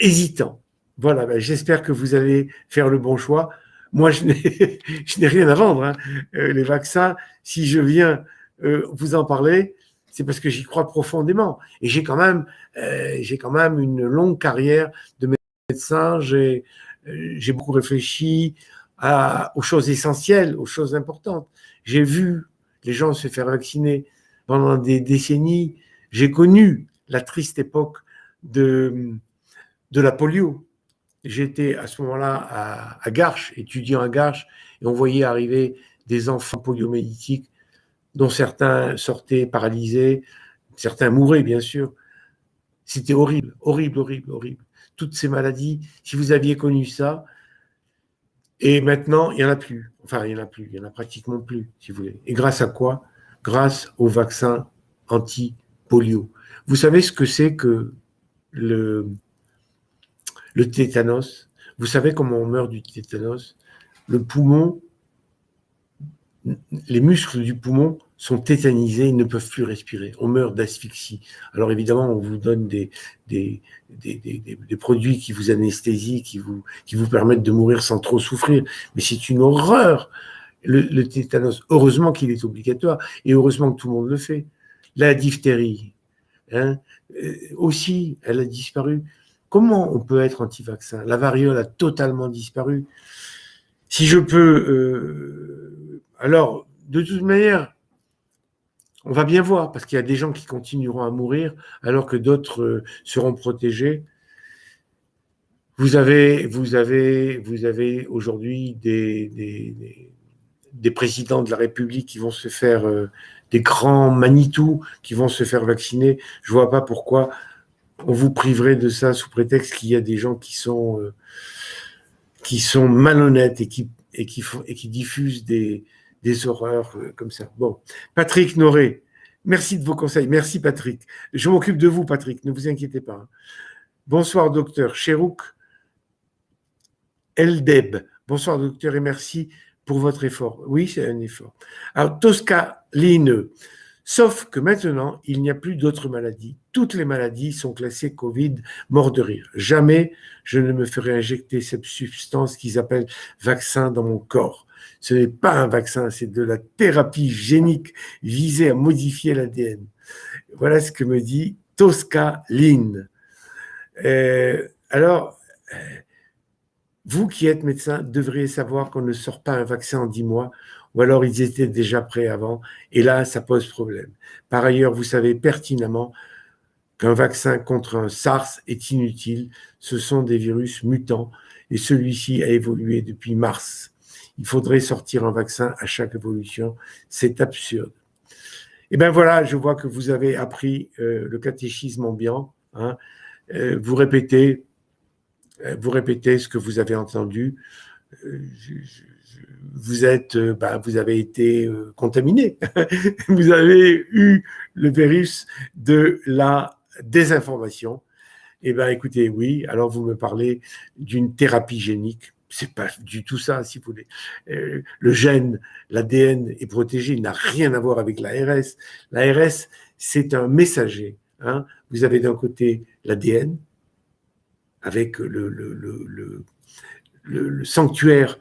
hésitant. Voilà, ben, j'espère que vous allez faire le bon choix. Moi, je n'ai rien à vendre. Hein. Les vaccins, si je viens vous en parler, c'est parce que j'y crois profondément. Et j'ai quand même une longue carrière de médecin. J'ai beaucoup réfléchi aux choses essentielles, aux choses importantes. J'ai vu les gens se faire vacciner pendant des décennies. J'ai connu la triste époque de la polio. J'étais à ce moment-là à Garches, étudiant à Garches, et on voyait arriver des enfants poliomyélitiques dont certains sortaient paralysés, certains mouraient bien sûr. C'était horrible, horrible, horrible, horrible. Toutes ces maladies, si vous aviez connu ça, et maintenant, il n'y en a plus. Enfin, il n'y en a plus, il n'y en a pratiquement plus, si vous voulez. Et grâce à quoi? Grâce au vaccin anti-polio. Vous savez ce que c'est que le tétanos? Vous savez comment on meurt du tétanos? Le poumon, les muscles du poumon sont tétanisés, ils ne peuvent plus respirer. On meurt d'asphyxie. Alors évidemment, on vous donne des produits qui vous anesthésient, qui vous permettent de mourir sans trop souffrir. Mais c'est une horreur, le tétanos. Heureusement qu'il est obligatoire et heureusement que tout le monde le fait. La diphtérie, hein, aussi, elle a disparu. Comment on peut être anti-vaccin? La variole a totalement disparu. Si je peux... alors, de toute manière, on va bien voir, parce qu'il y a des gens qui continueront à mourir, alors que d'autres seront protégés. Vous avez aujourd'hui des présidents de la République qui vont se faire, des grands Manitou qui vont se faire vacciner. Je ne vois pas pourquoi on vous priverait de ça sous prétexte qu'il y a des gens qui sont malhonnêtes et qui diffusent des horreurs comme ça. Bon, Patrick Noré, merci de vos conseils. Merci Patrick. Je m'occupe de vous Patrick, ne vous inquiétez pas. Bonsoir docteur. Cherouk Eldeb. Bonsoir docteur et merci pour votre effort. Oui, c'est un effort. Alors Tosca Line. Sauf que maintenant, il n'y a plus d'autres maladies. Toutes les maladies sont classées Covid, mort de rire. Jamais je ne me ferai injecter cette substance qu'ils appellent vaccin dans mon corps. Ce n'est pas un vaccin, c'est de la thérapie génique visée à modifier l'ADN. Voilà ce que me dit Tosca Lynn. Alors, vous qui êtes médecin devriez savoir qu'on ne sort pas un vaccin en 10 mois, ou alors ils étaient déjà prêts avant, et là, ça pose problème. Par ailleurs, vous savez pertinemment qu'un vaccin contre un SARS est inutile, ce sont des virus mutants, et celui-ci a évolué depuis mars. Il faudrait sortir un vaccin à chaque évolution, c'est absurde. Et bien voilà, je vois que vous avez appris le catéchisme ambiant, hein. Vous répétez ce que vous avez entendu. Vous avez été contaminé. Vous avez eu le virus de la désinformation. Eh bien, écoutez, oui, alors vous me parlez d'une thérapie génique. C'est pas du tout ça, si vous voulez. Le gène, l'ADN est protégé, il n'a rien à voir avec l'ARS. L'ARS, c'est un messager. Hein. Vous avez d'un côté l'ADN, avec le sanctuaire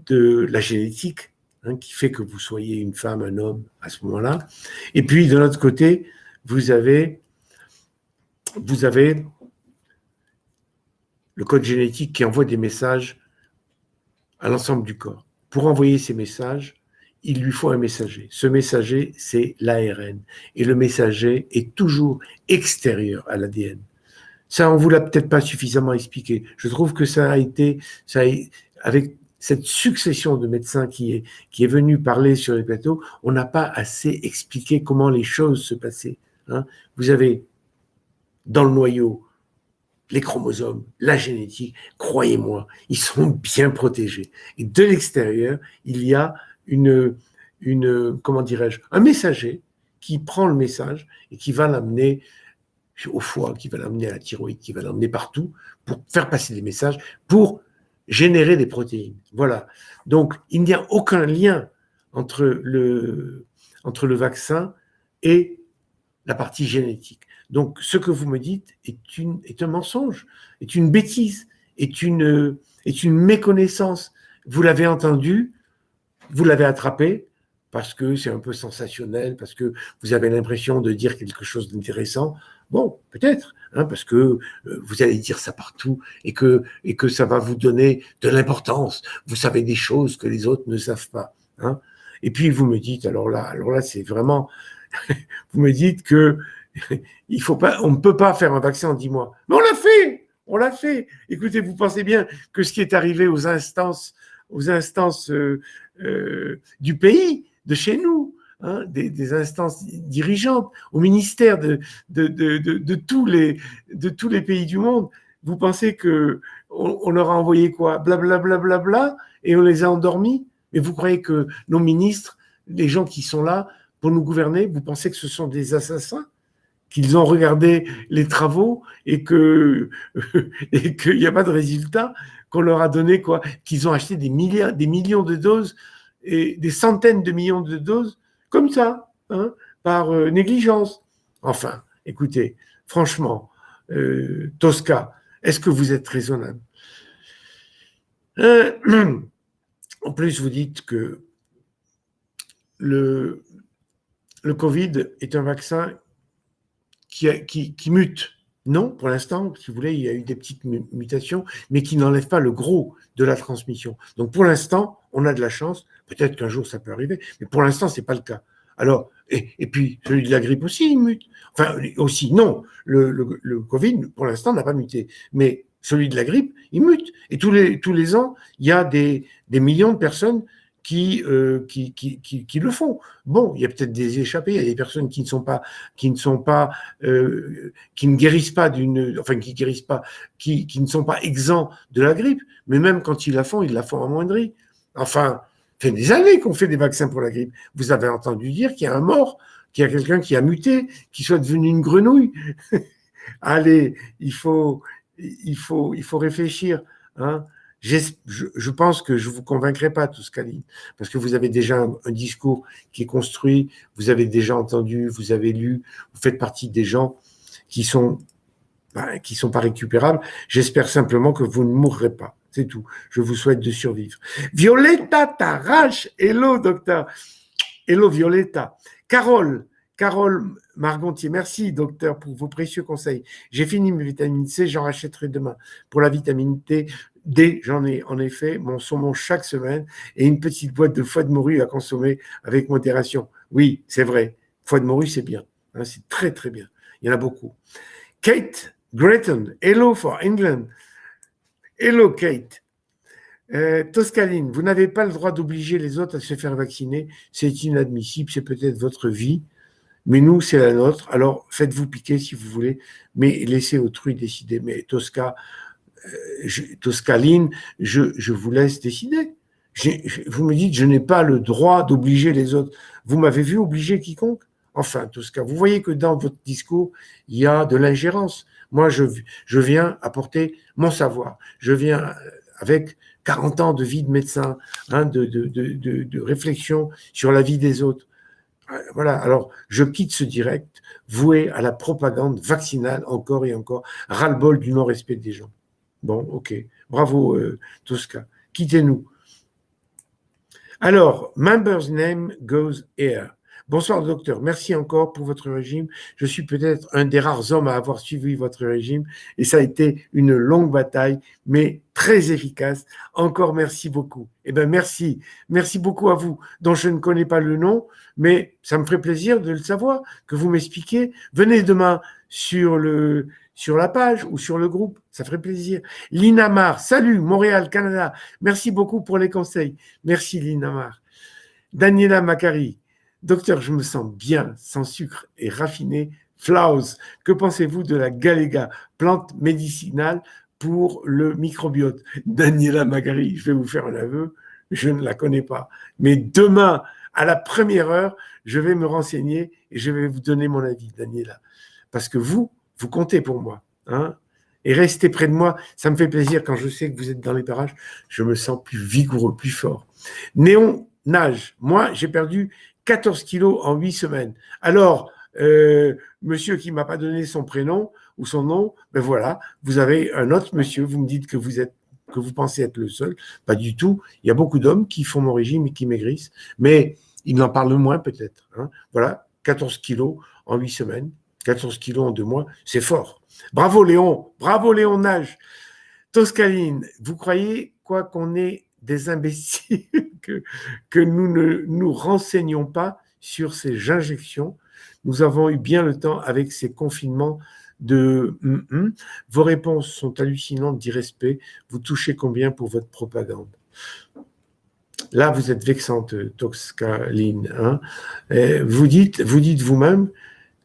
de la génétique, hein, qui fait que vous soyez une femme, un homme à ce moment-là. Et puis, de l'autre côté, vous avez le code génétique qui envoie des messages à l'ensemble du corps. Pour envoyer ces messages, il lui faut un messager. Ce messager, c'est l'ARN. Et le messager est toujours extérieur à l'ADN. Ça, on ne vous l'a peut-être pas suffisamment expliqué. Je trouve que avec cette succession de médecins qui est venue parler sur les plateaux, on n'a pas assez expliqué comment les choses se passaient. Hein. Vous avez dans le noyau les chromosomes, la génétique, croyez-moi, ils sont bien protégés. Et de l'extérieur, il y a comment dirais-je, un messager qui prend le message et qui va l'amener au foie, qui va l'amener à la thyroïde, qui va l'amener partout pour faire passer des messages, pour générer des protéines. Voilà. Donc, il n'y a aucun lien entre le vaccin et la partie génétique. Donc, ce que vous me dites est un mensonge, est une bêtise, est une méconnaissance. Vous l'avez entendu, vous l'avez attrapé, parce que c'est un peu sensationnel, parce que vous avez l'impression de dire quelque chose d'intéressant. Bon, peut-être, hein, parce que vous allez dire ça partout et que ça va vous donner de l'importance. Vous savez des choses que les autres ne savent pas. Hein. Et puis, vous me dites, alors là, c'est vraiment... vous me dites que on ne peut pas faire un vaccin en 10 mois. Mais on l'a fait. Écoutez, vous pensez bien que ce qui est arrivé aux instances du pays, de chez nous, hein, des instances dirigeantes, au ministère de tous les pays du monde, vous pensez qu'on leur a envoyé quoi? Blablabla, bla, bla, bla, et on les a endormis? Mais vous croyez que nos ministres, les gens qui sont là pour nous gouverner, vous pensez que ce sont des assassins? Qu'ils ont regardé les travaux et qu'il n'y a pas de résultat, qu'on leur a donné quoi? Qu'ils ont acheté des millions de doses et des centaines de millions de doses comme ça, hein, par négligence. Enfin, écoutez, franchement, Tosca, est-ce que vous êtes raisonnable? En plus, vous dites que le Covid est un vaccin qui mute. Non, pour l'instant, si vous voulez, il y a eu des petites mutations, mais qui n'enlèvent pas le gros de la transmission. Donc, pour l'instant, on a de la chance. Peut-être qu'un jour, ça peut arriver, mais pour l'instant, ce n'est pas le cas. Alors, et puis, celui de la grippe aussi, il mute. Enfin, aussi, non. Le Covid, pour l'instant, n'a pas muté. Mais celui de la grippe, il mute. Et tous les ans, il y a des millions de personnes qui le font. Bon, il y a peut-être des échappés, il y a des personnes qui ne guérissent pas qui ne sont pas exempts de la grippe, mais même quand ils la font amoindrie. Enfin, ça fait des années qu'on fait des vaccins pour la grippe. Vous avez entendu dire qu'il y a un mort, qu'il y a quelqu'un qui a muté, qui soit devenu une grenouille. Allez, il faut réfléchir, hein. Je pense que je ne vous convaincrai pas, Toscaline, parce que vous avez déjà un discours qui est construit, vous avez déjà entendu, vous avez lu, vous faites partie des gens qui sont pas récupérables. J'espère simplement que vous ne mourrez pas. C'est tout. Je vous souhaite de survivre. Violetta Tarache, hello docteur. Hello Violetta. Carole Margontier, merci docteur pour vos précieux conseils. J'ai fini mes vitamines C, j'en rachèterai demain. Pour la vitamine D, j'en ai en effet mon saumon chaque semaine et une petite boîte de foie de morue à consommer avec modération. Oui, c'est vrai, foie de morue c'est bien, hein, c'est très très bien, il y en a beaucoup. Kate Gretton, hello for England. Hello Kate. Toscaline, vous n'avez pas le droit d'obliger les autres à se faire vacciner, c'est inadmissible, c'est peut-être votre vie, mais nous, c'est la nôtre. Alors, faites-vous piquer si vous voulez, mais laissez autrui décider. Mais Toscaline, je vous laisse décider. Vous me dites, je n'ai pas le droit d'obliger les autres. Vous m'avez vu obliger quiconque? Enfin, Tosca, vous voyez que dans votre discours, il y a de l'ingérence. Moi, je viens apporter mon savoir. Je viens avec 40 ans de vie de médecin, hein, de réflexion sur la vie des autres. Voilà, alors je quitte ce direct voué à la propagande vaccinale encore et encore, ras-le-bol du non-respect des gens. Bon, ok, bravo Tosca, quittez-nous. Alors, member's name goes here. Bonsoir, docteur. Merci encore pour votre régime. Je suis peut-être un des rares hommes à avoir suivi votre régime et ça a été une longue bataille, mais très efficace. Encore merci beaucoup. Eh bien, merci. Merci beaucoup à vous, dont je ne connais pas le nom, mais ça me ferait plaisir de le savoir, que vous m'expliquiez. Venez demain sur la page ou sur le groupe, ça ferait plaisir. Linamar, salut, Montréal, Canada. Merci beaucoup pour les conseils. Merci, Linamar. Daniela Macari, docteur, je me sens bien, sans sucre et raffiné. Flaus, que pensez-vous de la galéga, plante médicinale pour le microbiote? Daniela Macari, je vais vous faire un aveu, je ne la connais pas. Mais demain, à la première heure, je vais me renseigner et je vais vous donner mon avis, Daniela. Parce que vous comptez pour moi. Hein, et restez près de moi, ça me fait plaisir quand je sais que vous êtes dans les parages, je me sens plus vigoureux, plus fort. Néon nage, moi j'ai perdu 14 kilos en 8 semaines. Alors, monsieur qui ne m'a pas donné son prénom ou son nom, ben voilà, vous avez un autre monsieur, vous me dites que vous pensez être le seul, pas du tout, il y a beaucoup d'hommes qui font mon régime et qui maigrissent, mais ils en parlent moins peut-être. Hein. Voilà, 14 kilos en 8 semaines, 14 kilos en 2 mois, c'est fort. Bravo Léon Nage. Toscaline, vous croyez quoi qu'on est des imbéciles que nous ne nous renseignons pas sur ces injections? Nous avons eu bien le temps avec ces confinements de Vos réponses sont hallucinantes d'irrespect. Vous touchez combien pour votre propagande? Là, vous êtes vexante, Toscaline. Hein, vous dites vous-même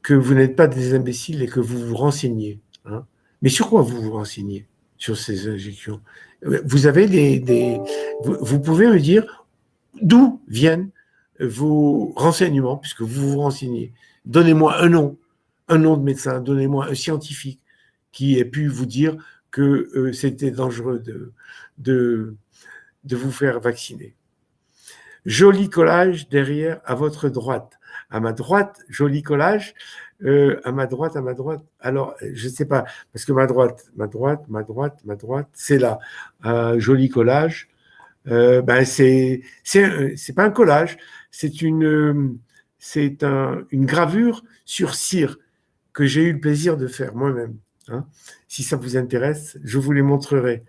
que vous n'êtes pas des imbéciles et que vous vous renseignez. Hein. Mais sur quoi vous vous renseignez? Sur ces injections. Vous avez vous pouvez me dire d'où viennent vos renseignements, puisque vous vous renseignez. Donnez-moi un nom de médecin, donnez-moi un scientifique qui ait pu vous dire que c'était dangereux de vous faire vacciner. Joli collage derrière, à votre droite. À ma droite, joli collage. À ma droite. Alors, je ne sais pas, parce que ma droite, c'est là. Joli collage. C'est pas un collage, c'est une gravure sur cire que j'ai eu le plaisir de faire moi-même. Hein. Si ça vous intéresse, je vous les montrerai.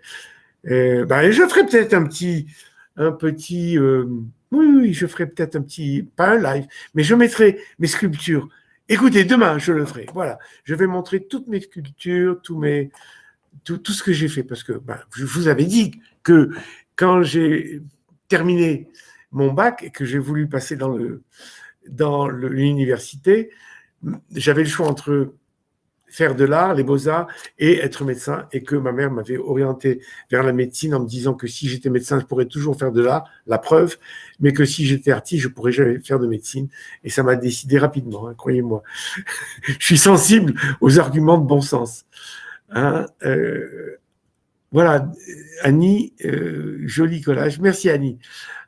Je ferai peut-être oui, je ferai peut-être pas un live, mais je mettrai mes sculptures. Écoutez, demain, je le ferai. Voilà, je vais montrer toutes mes sculptures, tout ce que j'ai fait, parce que je vous avais dit que quand j'ai terminé mon bac et que j'ai voulu passer dans l'université, j'avais le choix entre faire de l'art, les beaux-arts, et être médecin, et que ma mère m'avait orienté vers la médecine en me disant que si j'étais médecin, je pourrais toujours faire de l'art, la preuve, mais que si j'étais artiste, je pourrais jamais faire de médecine. Et ça m'a décidé rapidement, hein, croyez-moi. Je suis sensible aux arguments de bon sens. Hein, voilà, Annie, joli collage. Merci Annie.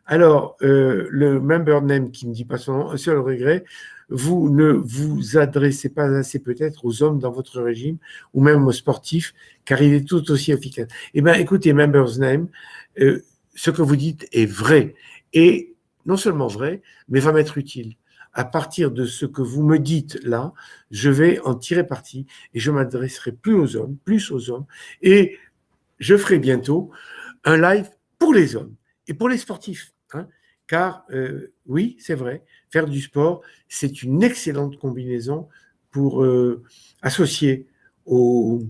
Alors, le member name qui ne dit pas son nom, un seul regret, vous ne vous adressez pas assez peut-être aux hommes dans votre régime ou même aux sportifs, car il est tout aussi efficace. Eh bien, écoutez, member's name, ce que vous dites est vrai, et non seulement vrai, mais va m'être utile. À partir de ce que vous me dites là, je vais en tirer parti et je m'adresserai plus aux hommes, et je ferai bientôt un live pour les hommes et pour les sportifs. Hein, car, oui, c'est vrai, faire du sport, c'est une excellente combinaison pour associer au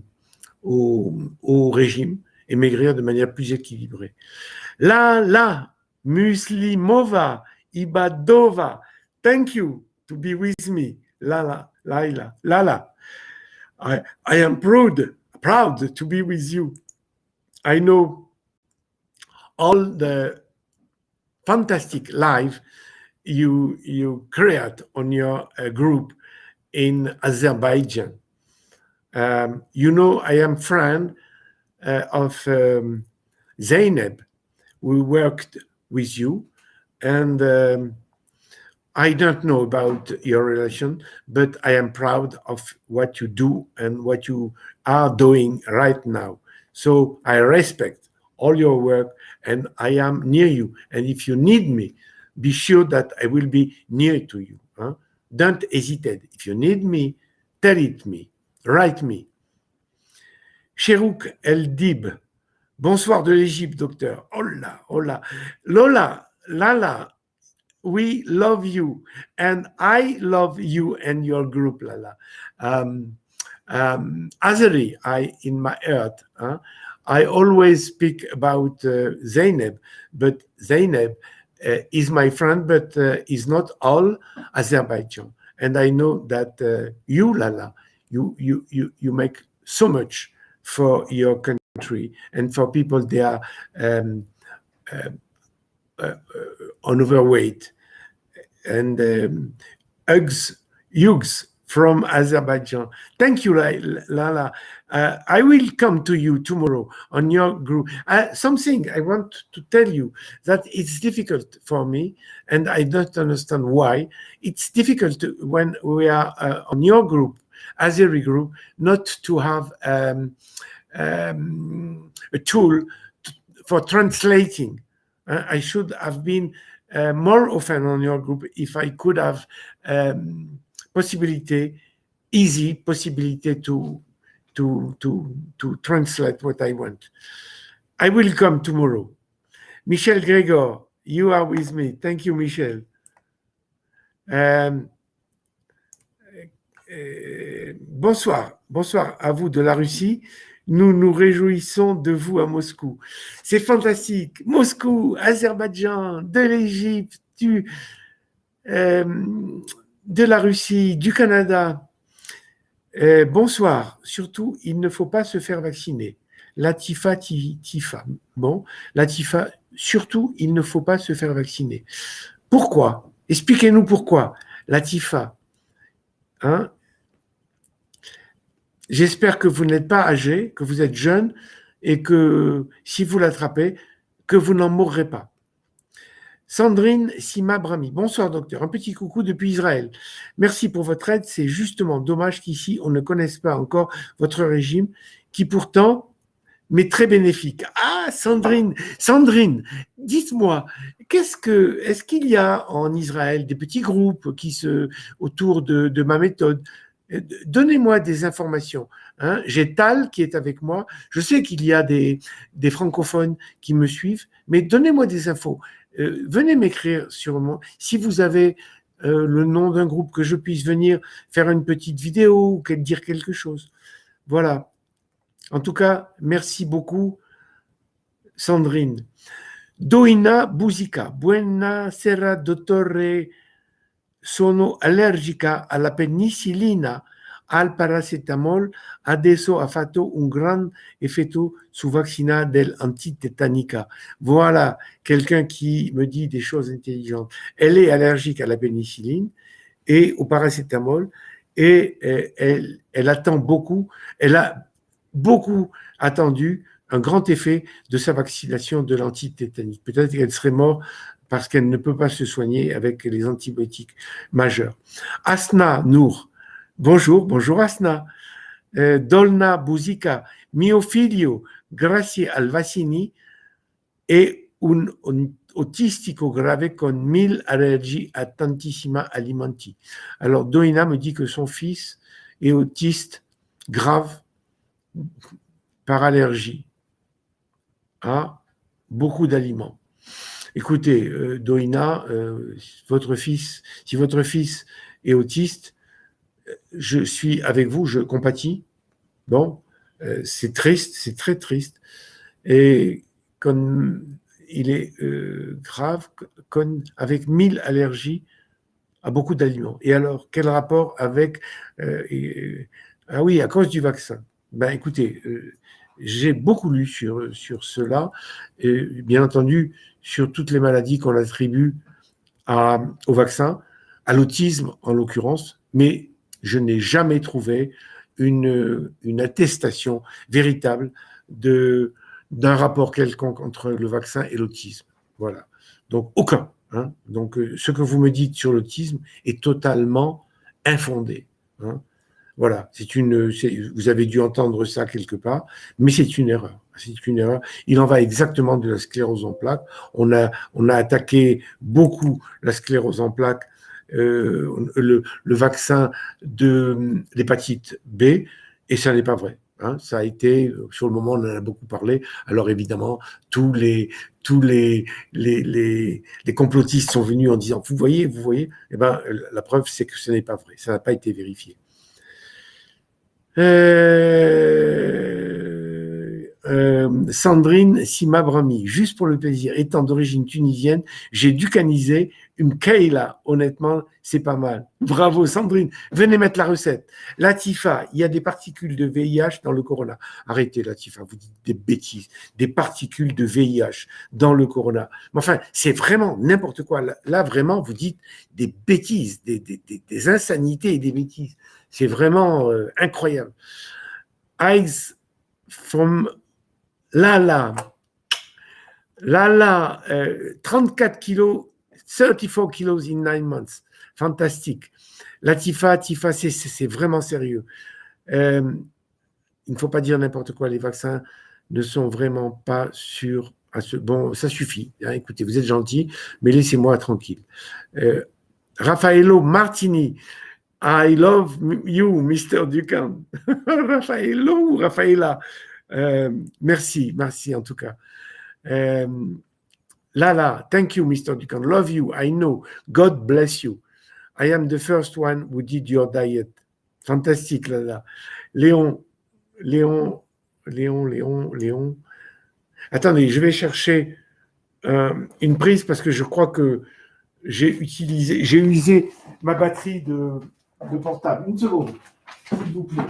régime et maigrir de manière plus équilibrée. La Muslimova Ibadova, thank you to be with me. Lala. I am proud to be with you. I know all the fantastic life you create on your group in Azerbaijan. You know, I am friend of Zainab. We worked with you, and I don't know about your relation, but I am proud of what you do and what you are doing right now. So I respect all your work, and I am near you. And if you need me, be sure that I will be near to you. Hein? Don't hesitate. If you need me, tell it me. Write me. Cherouk El Dib. Bonsoir de l'Égypte, docteur. Oh là, oh là. Lola, Lala, we love you. And I love you and your group, Lala. Azari, in my heart, huh? I always speak about Zainab, but Zainab is my friend, but is not all Azerbaijan. And I know that you, Lala, you make so much for your country and for people they are on overweight. And Yugs from Azerbaijan. Thank you, Lala. I will come to you tomorrow on your group. Something I want to tell you that it's difficult for me, and I don't understand why. It's difficult when we are on your group, Azeri group, not to have a tool for translating. I should have been more often on your group if I could have easy possibility to translate what I want. I will come tomorrow. Michel Gregor, you are with me. Thank you, Michel. Bonsoir à vous de la Russie. Nous nous réjouissons de vous à Moscou. C'est fantastique. Moscou, Azerbaïdjan, de l'Égypte, de la Russie, du Canada. Bonsoir. Surtout, il ne faut pas se faire vacciner. Latifa, Tifa. Bon, Latifa, surtout, il ne faut pas se faire vacciner. Pourquoi? Expliquez-nous pourquoi. Latifa. Hein? J'espère que vous n'êtes pas âgé, que vous êtes jeune et que si vous l'attrapez, que vous n'en mourrez pas. Sandrine Sima Brami. Bonsoir docteur, un petit coucou depuis Israël. Merci pour votre aide. C'est justement dommage qu'ici on ne connaisse pas encore votre régime qui pourtant m'est très bénéfique. Ah Sandrine, dites-moi, est-ce qu'il y a en Israël des petits groupes autour de ma méthode? Donnez-moi des informations. Hein. J'ai Tal qui est avec moi. Je sais qu'il y a des francophones qui me suivent, mais donnez-moi des infos. Venez m'écrire sur moi. Si vous avez le nom d'un groupe que je puisse venir faire une petite vidéo ou dire quelque chose. Voilà. En tout cas, merci beaucoup, Sandrine. Doina Buzica. Buonasera, dottore. Sono allergica alla penicillina, al paracetamol, adesso ha fatto un gran effetto su vaccina dell'antitetanica. Voilà quelqu'un qui me dit des choses intelligentes. Elle est allergique à la pénicilline et au paracétamol et elle attend beaucoup, elle a beaucoup attendu un grand effet de sa vaccination de l'antitétanique. Peut-être qu'elle serait morte parce qu'elle ne peut pas se soigner avec les antibiotiques majeurs. Asna Nour, bonjour Asna. Dolna Buzica, mio figlio, grazie al vaccini, è un autistico grave con 1000 allergies à tantissima alimenti. Alors Doina me dit que son fils est autiste grave par allergie à beaucoup d'aliments. Écoutez, Doina, si votre fils est autiste, je suis avec vous, je compatis. Bon, c'est triste, c'est très triste. Et comme il est grave, avec 1000 allergies à beaucoup d'aliments. Et alors, quel rapport avec... ah oui, à cause du vaccin. Ben écoutez, j'ai beaucoup lu sur cela, et bien entendu, sur toutes les maladies qu'on attribue au vaccin, à l'autisme en l'occurrence, mais je n'ai jamais trouvé une attestation véritable d'un rapport quelconque entre le vaccin et l'autisme. Voilà. Donc, aucun. Hein. Donc, ce que vous me dites sur l'autisme est totalement infondé. Hein. Voilà, vous avez dû entendre ça quelque part, mais c'est une erreur. C'est une erreur. Il en va exactement de la sclérose en plaques. On a attaqué beaucoup la sclérose en plaques le vaccin de l'hépatite B, et ça n'est pas vrai. Hein. Ça a été, sur le moment, on en a beaucoup parlé. Alors évidemment, tous les complotistes sont venus en disant, vous voyez, eh ben, la preuve, c'est que ce n'est pas vrai. Ça n'a pas été vérifié. Sandrine Simabrami, juste pour le plaisir, étant d'origine tunisienne, j'ai ducanisé une Kayla. Honnêtement, c'est pas mal. Bravo Sandrine. Venez mettre la recette. Latifa, il y a des particules de VIH dans le corona. Arrêtez Latifa, vous dites des bêtises. Des particules de VIH dans le corona. Mais enfin, c'est vraiment n'importe quoi. Là, vraiment, vous dites des bêtises, des insanités et des bêtises. C'est vraiment incroyable. Eyes from Lala. Lala, 34 kilos, 34 kilos in 9 months. Fantastique. Tifa, c'est vraiment sérieux. Il ne faut pas dire n'importe quoi. Les vaccins ne sont vraiment pas sûrs. Bon, ça suffit. Hein, écoutez, vous êtes gentil, mais laissez-moi tranquille. Raffaello Martini. I love you, Mr. Dukan. Raffaello ou Raffaella? Merci en tout cas. Lala, thank you, Mr. Dukan. Love you, I know. God bless you. I am the first one who did your diet. Fantastique, Lala. Léon. Attendez, je vais chercher une prise parce que je crois que j'ai usé ma batterie de portable. Une seconde, s'il vous plaît.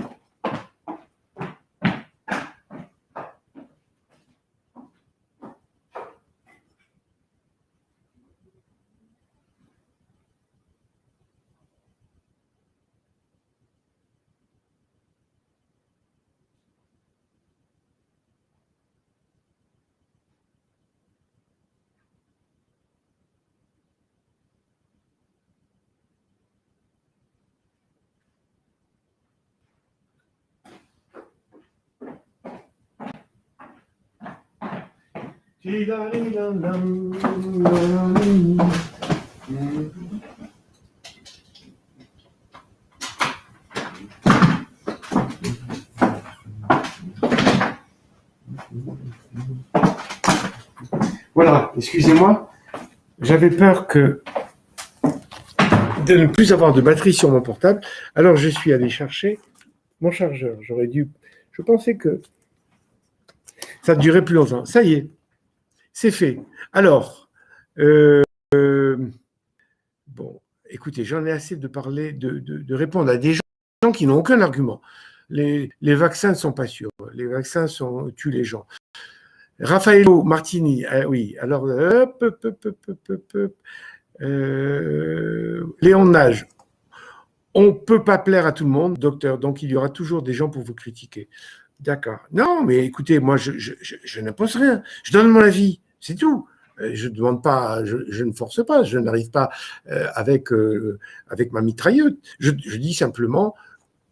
Voilà, excusez-moi, j'avais peur de ne plus avoir de batterie sur mon portable, alors je suis allé chercher mon chargeur. Je pensais que ça durait plus longtemps. Ça y est, c'est fait. Alors, bon, écoutez, j'en ai assez de parler, de répondre à des gens qui n'ont aucun argument. Les vaccins ne sont pas sûrs. Les vaccins tuent les gens. Raffaello Martini, oui, alors, Léon Nage, on ne peut pas plaire à tout le monde, docteur, donc il y aura toujours des gens pour vous critiquer. D'accord. Non, mais écoutez, moi, je n'impose rien. Je donne mon avis, c'est tout. Je ne demande pas, je ne force pas, je n'arrive pas avec ma mitrailleuse. Je dis simplement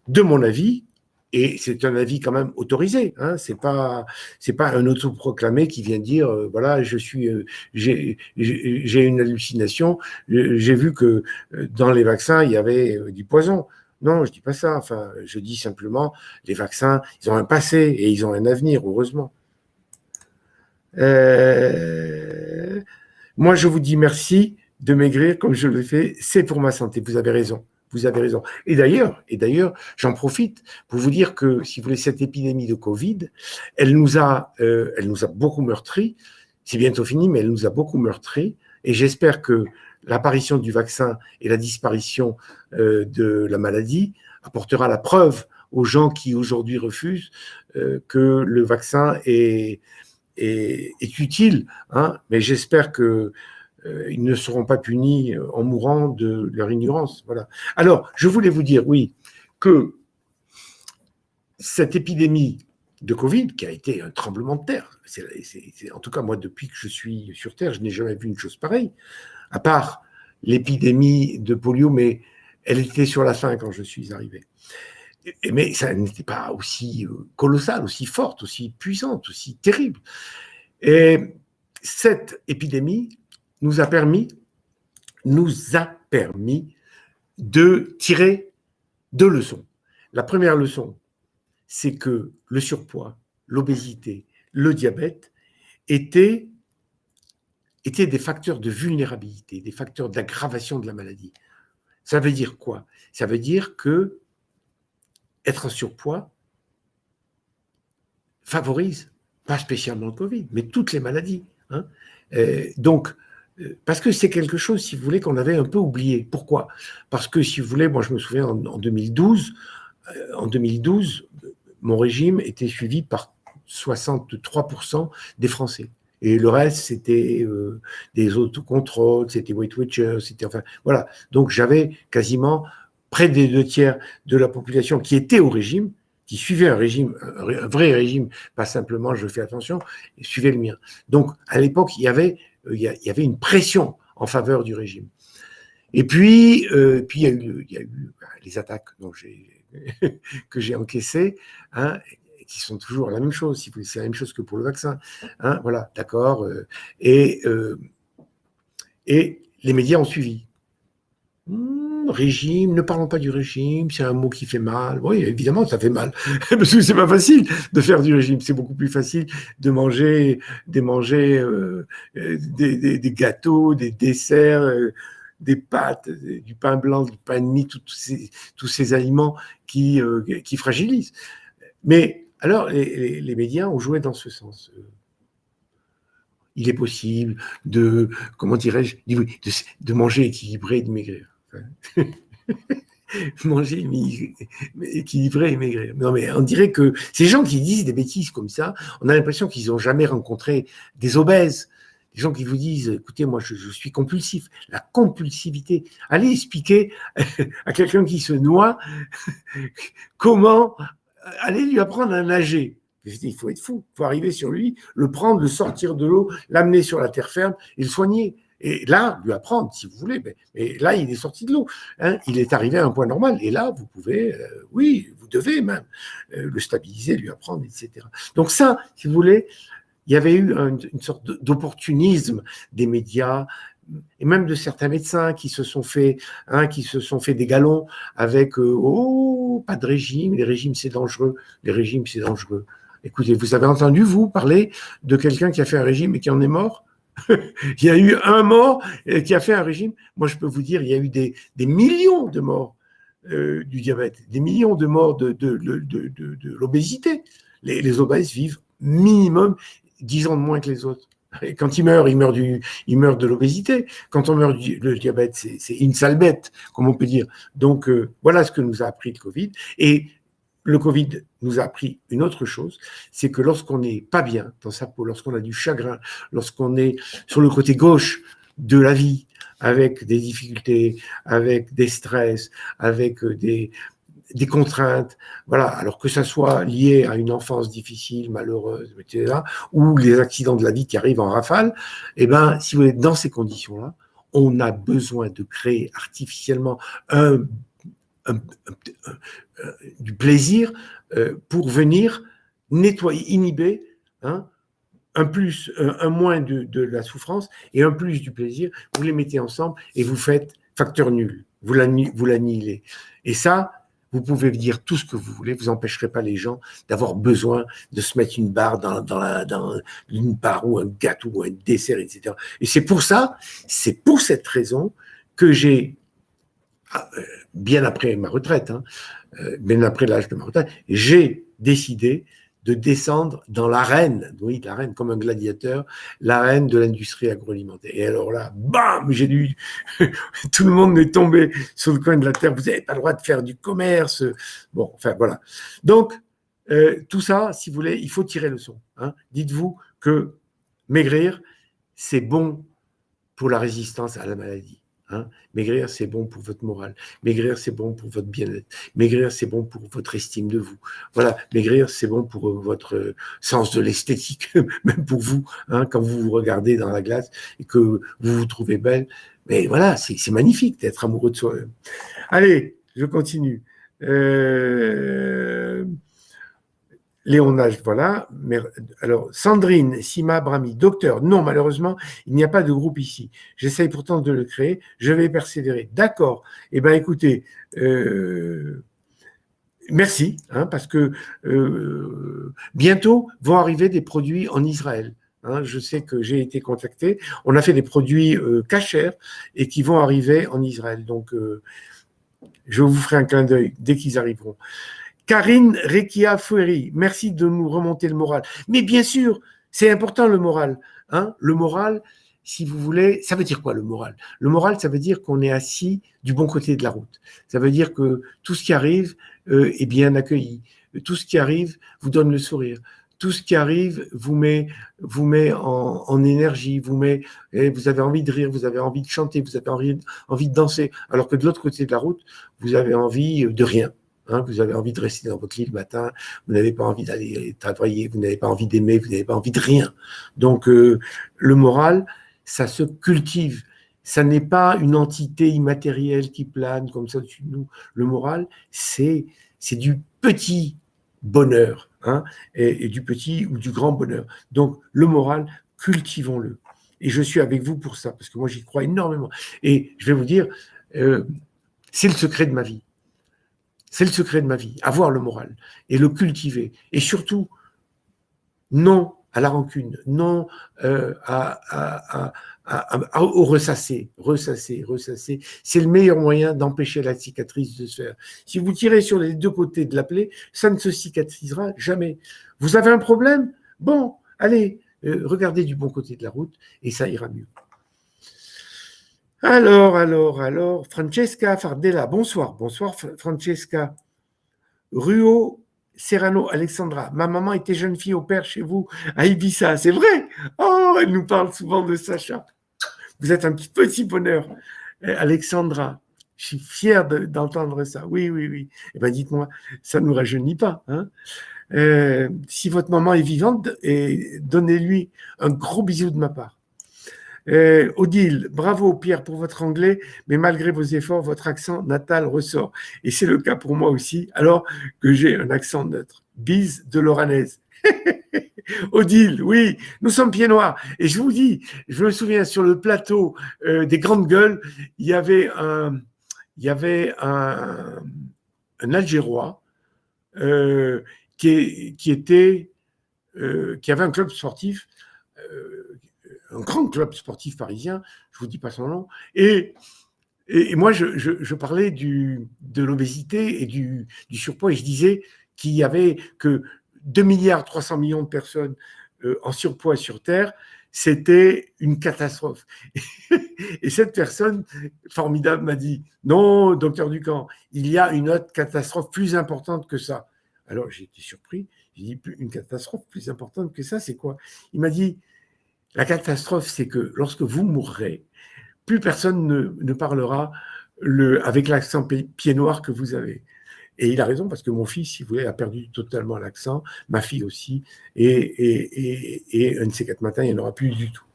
de mon avis, et c'est un avis quand même autorisé. Hein, c'est pas un autoproclamé qui vient dire voilà, j'ai une hallucination. J'ai vu que dans les vaccins il y avait du poison. Non, je dis pas ça. Enfin, je dis simplement les vaccins, ils ont un passé et ils ont un avenir, heureusement. Moi, je vous dis merci de maigrir comme je le fais. C'est pour ma santé. Vous avez raison. Vous avez raison. Et d'ailleurs, j'en profite pour vous dire que, si vous voulez, cette épidémie de Covid, elle nous a beaucoup meurtris. C'est bientôt fini, mais elle nous a beaucoup meurtris. Et j'espère que l'apparition du vaccin et la disparition de la maladie apportera la preuve aux gens qui aujourd'hui refusent que le vaccin est utile. Hein, mais j'espère que ils ne seront pas punis en mourant de leur ignorance. Voilà. Alors, je voulais vous dire, oui, que cette épidémie de Covid, qui a été un tremblement de terre, en tout cas, moi, depuis que je suis sur Terre, je n'ai jamais vu une chose pareille, à part l'épidémie de polio, mais elle était sur la fin quand je suis arrivé. Mais ça n'était pas aussi colossal, aussi forte, aussi puissante, aussi terrible. Et cette épidémie nous a permis de tirer deux leçons. La première leçon, c'est que le surpoids, l'obésité, le diabète étaient des facteurs de vulnérabilité, des facteurs d'aggravation de la maladie. Ça veut dire quoi? Ça veut dire que être en surpoids favorise, pas spécialement le Covid, mais toutes les maladies. Hein. Donc, parce que c'est quelque chose, si vous voulez, qu'on avait un peu oublié. Pourquoi? Parce que, si vous voulez, moi je me souviens en 2012, mon régime était suivi par 63% des Français. Et le reste, c'était des autocontrôles, c'était Weight Watchers, c'était enfin, voilà. Donc j'avais quasiment près des 2 tiers de la population qui était au régime, qui suivait un régime, un vrai régime, pas simplement je fais attention, et suivait le mien. Donc à l'époque, il y avait une pression en faveur du régime. Et puis il y a eu les attaques que j'ai encaissées, hein, qui sont toujours la même chose, c'est la même chose que pour le vaccin. Hein, voilà, d'accord. Et les médias ont suivi. Régime, ne parlons pas du régime, c'est un mot qui fait mal. Oui, évidemment, ça fait mal, parce que c'est pas facile de faire du régime. C'est beaucoup plus facile de manger des gâteaux, des desserts, des pâtes, du pain blanc, du pain de mie, tous ces aliments qui fragilisent. Mais alors, les médias ont joué dans ce sens. Il est possible de, comment dirais-je, de manger équilibré et de maigrir. Manger équilibré et maigrir. Non, mais on dirait que ces gens qui disent des bêtises comme ça, on a l'impression qu'ils n'ont jamais rencontré des obèses. Des gens qui vous disent, écoutez, moi, je suis compulsif. La compulsivité. Allez expliquer à quelqu'un qui se noie comment aller lui apprendre à nager. Il faut être fou. Il faut arriver sur lui, le prendre, le sortir de l'eau, l'amener sur la terre ferme et le soigner. Et là, lui apprendre, si vous voulez. Mais là, il est sorti de l'eau. Hein, il est arrivé à un point normal. Et là, vous pouvez, oui, vous devez même le stabiliser, lui apprendre, etc. Donc ça, si vous voulez, il y avait eu une sorte d'opportunisme des médias et même de certains médecins qui se sont fait des galons avec pas de régime, les régimes c'est dangereux, les régimes c'est dangereux. Écoutez, vous avez entendu, vous, parler de quelqu'un qui a fait un régime et qui en est mort? Il y a eu un mort qui a fait un régime. Moi, je peux vous dire, il y a eu des millions de morts du diabète, des millions de morts de l'obésité. Les obèses vivent minimum 10 ans de moins que les autres. Et quand ils meurent de l'obésité. Quand on meurt du diabète, c'est une sale bête, comme on peut dire. Donc, voilà ce que nous a appris le Covid. Et le Covid nous a appris une autre chose, c'est que lorsqu'on n'est pas bien dans sa peau, lorsqu'on a du chagrin, lorsqu'on est sur le côté gauche de la vie, avec des difficultés, avec des stress, avec des contraintes, voilà, alors que ça soit lié à une enfance difficile, malheureuse, etc., ou les accidents de la vie qui arrivent en rafale, eh ben, si vous êtes dans ces conditions-là, on a besoin de créer artificiellement du plaisir pour venir nettoyer, inhiber, hein, un moins de la souffrance et un plus du plaisir. Vous les mettez ensemble et vous faites facteur nul. Vous l'annihilez. Et ça, vous pouvez dire tout ce que vous voulez, vous n'empêcherez pas les gens d'avoir besoin de se mettre une barre dans une barre ou un gâteau ou un dessert, etc. Et c'est pour cette raison que j'ai, bien après ma retraite, bien après l'âge de ma retraite, j'ai décidé de descendre dans l'arène, oui, l'arène comme un gladiateur, l'arène de l'industrie agroalimentaire. Et alors là, bam, tout le monde m'est tombé sur le coin de la terre, vous n'avez pas le droit de faire du commerce. Bon, enfin voilà. Donc, tout ça, si vous voulez, il faut tirer le son. Hein. Dites-vous que maigrir, c'est bon pour la résistance à la maladie. Hein. Maigrir, c'est bon pour votre morale. Maigrir, c'est bon pour votre bien-être. Maigrir, c'est bon pour votre estime de vous. Voilà, maigrir, c'est bon pour votre sens de l'esthétique, même pour vous, hein, quand vous vous regardez dans la glace et que vous vous trouvez belle. Mais voilà, c'est magnifique d'être amoureux de soi-même. Allez, je continue. Léonage, voilà. Alors, Sandrine Sima Brami, docteur, non, malheureusement, il n'y a pas de groupe ici. J'essaye pourtant de le créer, je vais persévérer. D'accord. Eh bien, écoutez, merci, hein, parce que bientôt vont arriver des produits en Israël. Hein, je sais que j'ai été contacté. On a fait des produits cachers et qui vont arriver en Israël. Donc, je vous ferai un clin d'œil dès qu'ils arriveront. Karine Rekia Foueri, merci de nous remonter le moral. Mais bien sûr, c'est important le moral. Hein, le moral, si vous voulez, ça veut dire quoi le moral? Le moral, ça veut dire qu'on est assis du bon côté de la route. Ça veut dire que tout ce qui arrive est bien accueilli. Tout ce qui arrive vous donne le sourire. Tout ce qui arrive vous met en énergie, vous avez envie de rire, vous avez envie de chanter, vous avez envie de danser. Alors que de l'autre côté de la route, vous avez envie de rien. Hein, vous avez envie de rester dans votre lit le matin, vous n'avez pas envie d'aller travailler, vous n'avez pas envie d'aimer, vous n'avez pas envie de rien. Donc, le moral, ça se cultive. Ça n'est pas une entité immatérielle qui plane comme ça au-dessus de nous. Le moral, c'est du petit bonheur, hein, et du petit ou du grand bonheur. Donc, le moral, cultivons-le. Et je suis avec vous pour ça, parce que moi, j'y crois énormément. Et je vais vous dire, c'est le secret de ma vie. C'est le secret de ma vie, avoir le moral et le cultiver. Et surtout, non à la rancune, non au ressasser. C'est le meilleur moyen d'empêcher la cicatrice de se faire. Si vous tirez sur les deux côtés de la plaie, ça ne se cicatrisera jamais. Vous avez un problème? Bon, allez, regardez du bon côté de la route et ça ira mieux. Alors, Francesca Fardella, bonsoir Francesca. Ruo Serrano Alexandra, ma maman était jeune fille au père chez vous à Ibiza, c'est vrai? Oh, elle nous parle souvent de Sacha. Vous êtes un petit bonheur. Alexandra, je suis fier d'entendre ça. Oui. Eh bien, dites-moi, ça ne nous rajeunit pas. Hein? Si votre maman est vivante, donnez-lui un gros bisou de ma part. Odile, bravo Pierre pour votre anglais, mais malgré vos efforts, votre accent natal ressort. Et c'est le cas pour moi aussi, alors que j'ai un accent neutre. Bise de l'oranaise. Odile, oui, nous sommes pieds noirs. Et je vous dis, je me souviens sur le plateau des Grandes Gueules, il y avait un Algérois qui avait un club sportif. Un grand club sportif parisien, je ne vous dis pas son nom, et moi, je parlais de l'obésité et du surpoids, et je disais qu'il y avait que 2 milliards 300 millions de personnes en surpoids sur Terre, c'était une catastrophe. Et cette personne formidable m'a dit, non, docteur Dukan, il y a une autre catastrophe plus importante que ça. Alors, j'ai été surpris, j'ai dit, une catastrophe plus importante que ça, c'est quoi? Il m'a dit, la catastrophe, c'est que lorsque vous mourrez, plus personne ne parlera avec l'accent pied noir que vous avez. Et il a raison, parce que mon fils, si vous voulez, a perdu totalement l'accent, ma fille aussi, et un de ces 4 matins, il n'y en aura plus du tout.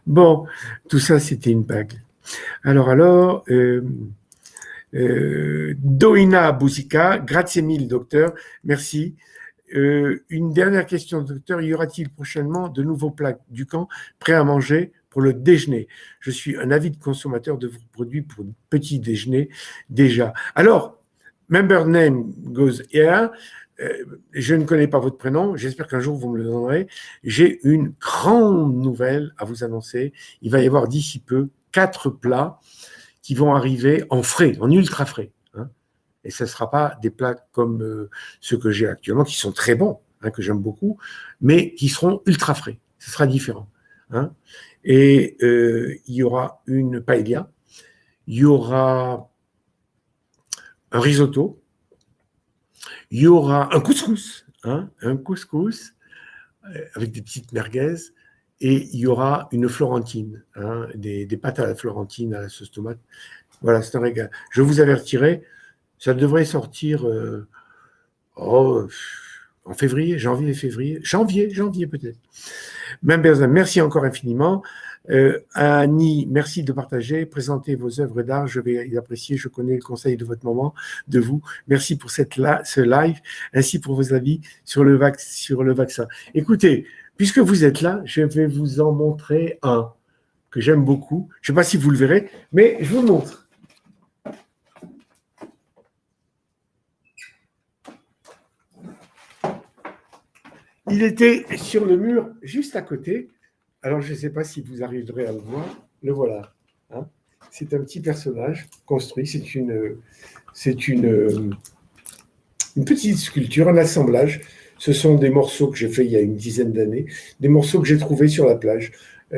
Bon, tout ça, c'était une blague. Alors, Doina Boussika, grazie mille, docteur, merci. Une dernière question, docteur. Y aura-t-il prochainement de nouveaux plats Dukan prêts à manger pour le déjeuner? Je suis un avide consommateur de vos produits pour le petit déjeuner déjà. Alors, member name goes here. Je ne connais pas votre prénom. J'espère qu'un jour vous me le donnerez. J'ai une grande nouvelle à vous annoncer. Il va y avoir d'ici peu 4 plats qui vont arriver en frais, en ultra frais. Et ce ne sera pas des plats comme ceux que j'ai actuellement, qui sont très bons, hein, que j'aime beaucoup, mais qui seront ultra frais. Ce sera différent. Hein. Et il y aura une paella, il y aura un risotto, il y aura un couscous, avec des petites merguez, et il y aura une florentine, des pâtes à la florentine, à la sauce tomate. Voilà, c'est un régal. Je vous avertirai, ça devrait sortir en février, janvier peut-être. Même Berzin, merci encore infiniment. Annie, merci de partager, présenter vos œuvres d'art, je vais y apprécier, je connais le conseil de votre maman, de vous. Merci pour ce live, ainsi pour vos avis sur le vaccin. Écoutez, puisque vous êtes là, je vais vous en montrer un que j'aime beaucoup. Je ne sais pas si vous le verrez, mais je vous le montre. Il était sur le mur juste à côté. Alors, je ne sais pas si vous arriverez à le voir. Le voilà. Hein, c'est un petit personnage construit. C'est une petite sculpture, un assemblage. Ce sont des morceaux que j'ai fait il y a une dizaine d'années, des morceaux que j'ai trouvés sur la plage. Vous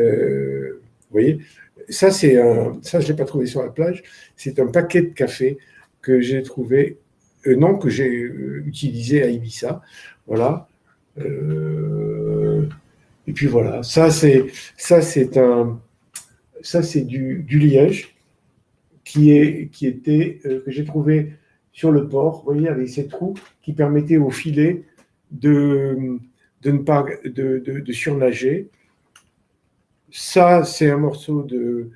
voyez, ça, je ne l'ai pas trouvé sur la plage. C'est un paquet de café que j'ai trouvé, que j'ai utilisé à Ibiza. Voilà. Et puis voilà, ça c'est du liège que j'ai trouvé sur le port, vous voyez, avec ces trous qui permettaient au filet de ne pas de surnager. Ça, c'est un morceau de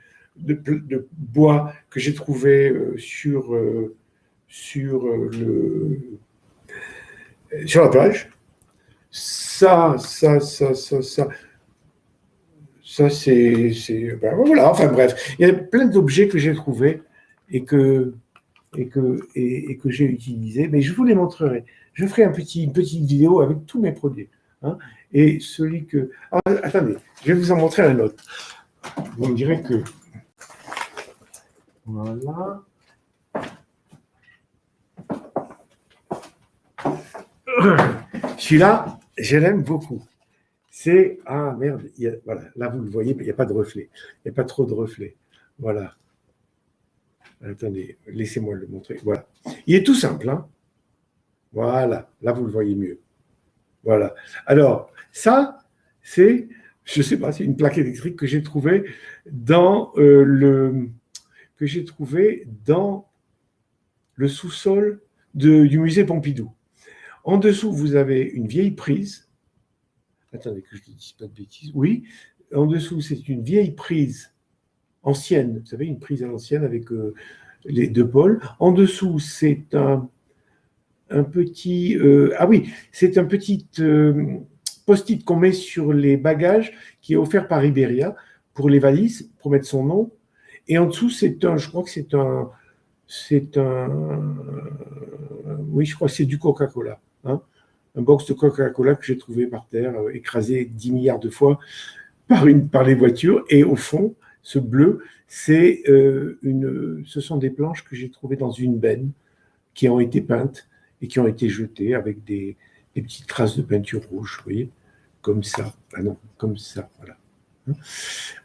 bois que j'ai trouvé sur la plage. Ça, c'est ben voilà, enfin bref, il y a plein d'objets que j'ai trouvés et que j'ai utilisés, mais je vous les montrerai. Je ferai une petite vidéo avec tous mes produits. Hein, et celui que... Ah, attendez, je vais vous en montrer un autre. Vous me direz que... Voilà. Celui-là, je l'aime beaucoup. C'est... Ah, merde, voilà, là, vous le voyez, il n'y a pas de reflet. Il n'y a pas trop de reflet. Voilà. Attendez, laissez-moi le montrer. Voilà. Il est tout simple. Hein. Voilà, là, vous le voyez mieux. Voilà. Alors, ça, c'est, je ne sais pas, c'est une plaque électrique que j'ai trouvée dans le sous-sol du musée Pompidou. En dessous, vous avez une vieille prise. Attendez que je ne dise pas de bêtises. Oui, en dessous, c'est une vieille prise ancienne. Vous savez, une prise à l'ancienne avec les deux pôles. En dessous, c'est un petit... c'est un petit post-it qu'on met sur les bagages qui est offert par Iberia pour les valises, pour mettre son nom. Et en dessous, je crois que c'est du Coca-Cola. Hein, un box de Coca-Cola que j'ai trouvé par terre, écrasé 10 milliards de fois par les voitures. Et au fond, ce bleu, ce sont des planches que j'ai trouvées dans une benne qui ont été peintes et qui ont été jetées avec des petites traces de peinture rouge, vous voyez, comme ça. Ah non, comme ça, voilà.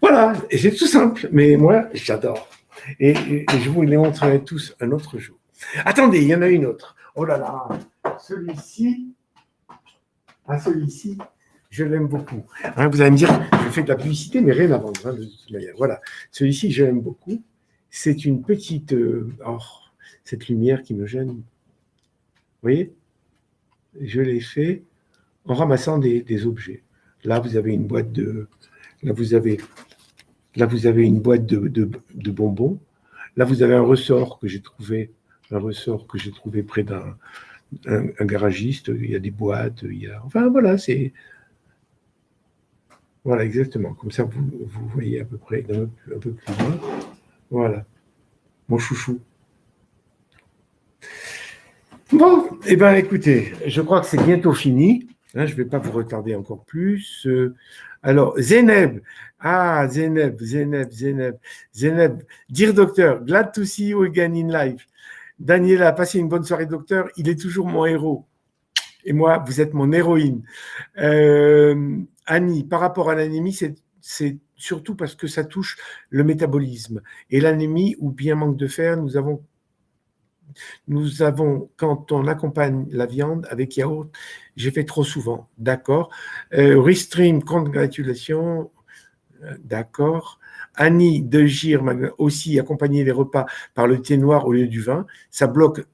Voilà, et c'est tout simple, mais moi, j'adore. Et je vous les montrerai tous un autre jour. Attendez, il y en a une autre. Oh là là, celui-ci, je l'aime beaucoup. Hein, vous allez me dire, je fais de la publicité, mais rien à vendre, hein, de toute manière. Voilà, celui-ci, je l'aime beaucoup. C'est une petite... cette lumière qui me gêne. Vous voyez, je l'ai fait en ramassant des objets. Là, vous avez une boîte de... Là, vous avez une boîte de bonbons. Là, vous avez un ressort que j'ai trouvé près d'un garagiste. Il y a des boîtes, enfin, voilà, c'est... Voilà, exactement. Comme ça, vous voyez à peu près, un peu plus loin. Voilà, mon chouchou. Bon, eh bien, écoutez, je crois que c'est bientôt fini. Hein, je ne vais pas vous retarder encore plus. Alors, Zeynep. Ah, Zeynep. Dear docteur, glad to see you again in life. Daniela, passez une bonne soirée, docteur. Il est toujours mon héros. Et moi, vous êtes mon héroïne. Annie, par rapport à l'anémie, c'est surtout parce que ça touche le métabolisme. Et l'anémie, ou bien manque de fer, nous avons, quand on accompagne la viande avec yaourt, j'ai fait trop souvent, d'accord. Restream, congratulations, d'accord. Annie de Gire, aussi accompagner les repas par le thé noir au lieu du vin, ça bloque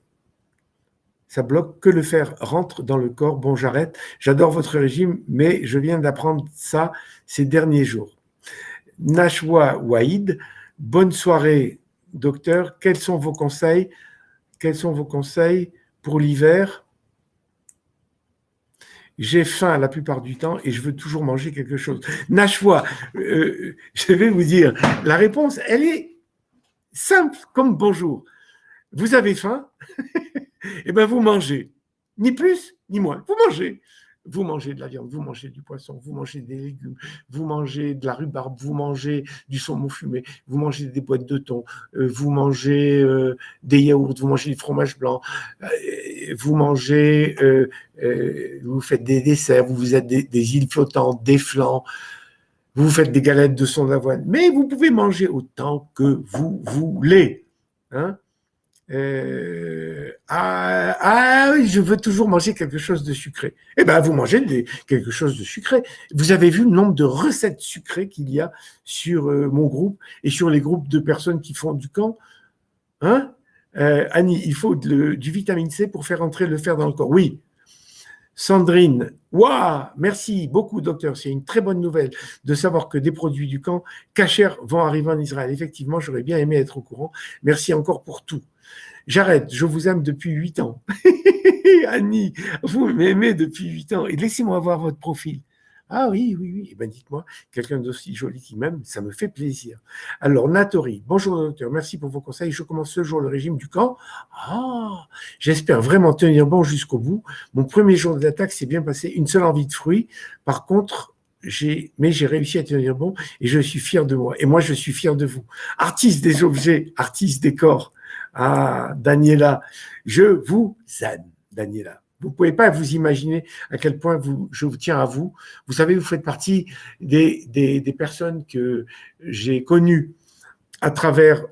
que le fer rentre dans le corps. Bon, j'arrête. J'adore votre régime, mais je viens d'apprendre ça ces derniers jours. Nashwa Waïd, bonne soirée, docteur. Quels sont vos conseils pour l'hiver? J'ai faim la plupart du temps et je veux toujours manger quelque chose. Nashwa, je vais vous dire, la réponse, elle est simple comme bonjour. Vous avez faim? Eh bien, vous mangez. Ni plus, ni moins. Vous mangez. Vous mangez de la viande, vous mangez du poisson, vous mangez des légumes, vous mangez de la rhubarbe, vous mangez du saumon fumé, vous mangez des boîtes de thon, vous mangez des yaourts, vous mangez du fromage blanc, vous mangez, vous faites des desserts, vous êtes des îles flottantes, des flans, vous faites des galettes de son d'avoine, mais vous pouvez manger autant que vous voulez. Hein? Oui, je veux toujours manger quelque chose de sucré. Eh bien, vous mangez quelque chose de sucré. Vous avez vu le nombre de recettes sucrées qu'il y a sur mon groupe et sur les groupes de personnes qui font du camp. Hein? Annie, il faut du vitamine C pour faire entrer le fer dans le corps. Oui. Sandrine, waouh, merci beaucoup, docteur. C'est une très bonne nouvelle de savoir que des produits du camp cachers vont arriver en Israël. Effectivement, j'aurais bien aimé être au courant. Merci encore pour tout. J'arrête, je vous aime depuis 8 ans. Annie, vous m'aimez depuis 8 ans. Et laissez-moi voir votre profil. Ah oui, oui, oui. Eh bien, dites-moi, quelqu'un d'aussi joli qui m'aime, ça me fait plaisir. Alors, Natori, bonjour docteur, merci pour vos conseils. Je commence ce jour le régime du camp. Ah, j'espère vraiment tenir bon jusqu'au bout. Mon premier jour d'attaque s'est bien passé, une seule envie de fruits. Par contre, j'ai réussi à tenir bon et je suis fier de moi. Et moi, je suis fier de vous. Artiste des objets, artiste des corps. Ah, Daniela, je vous aime, Daniela. Vous ne pouvez pas vous imaginer à quel point je vous tiens à vous. Vous savez, vous faites partie des personnes que j'ai connues à travers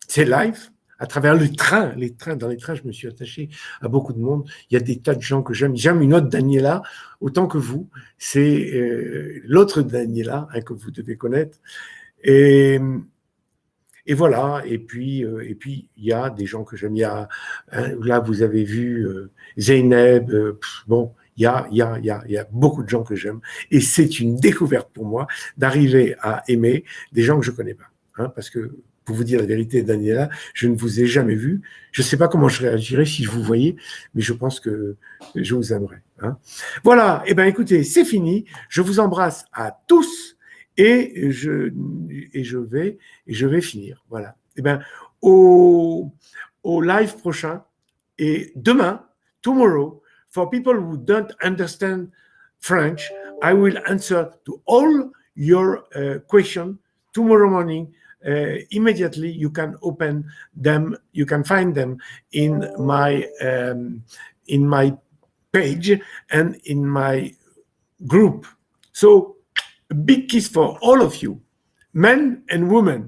ces lives, à travers les trains. Dans les trains, je me suis attaché à beaucoup de monde. Il y a des tas de gens que j'aime. J'aime une autre Daniela, autant que vous. C'est l'autre Daniela que vous devez connaître. Et voilà, et puis il y a des gens que j'aime. Là, vous avez vu Zeynep, bon, il y a beaucoup de gens que j'aime. Et c'est une découverte pour moi d'arriver à aimer des gens que je ne connais pas. Hein, parce que, pour vous dire la vérité, Daniela, je ne vous ai jamais vu. Je ne sais pas comment je réagirais si je vous voyais, mais je pense que je vous aimerais. Hein. Voilà, et bien écoutez, c'est fini. Je vous embrasse à tous. Et je vais finir. Voilà. Et bien, au live prochain et demain, tomorrow, for people who don't understand French, I will answer to all your questions tomorrow morning. Immediately, you can open them. You can find them in my page and in my group. So, a big kiss for all of you, men and women.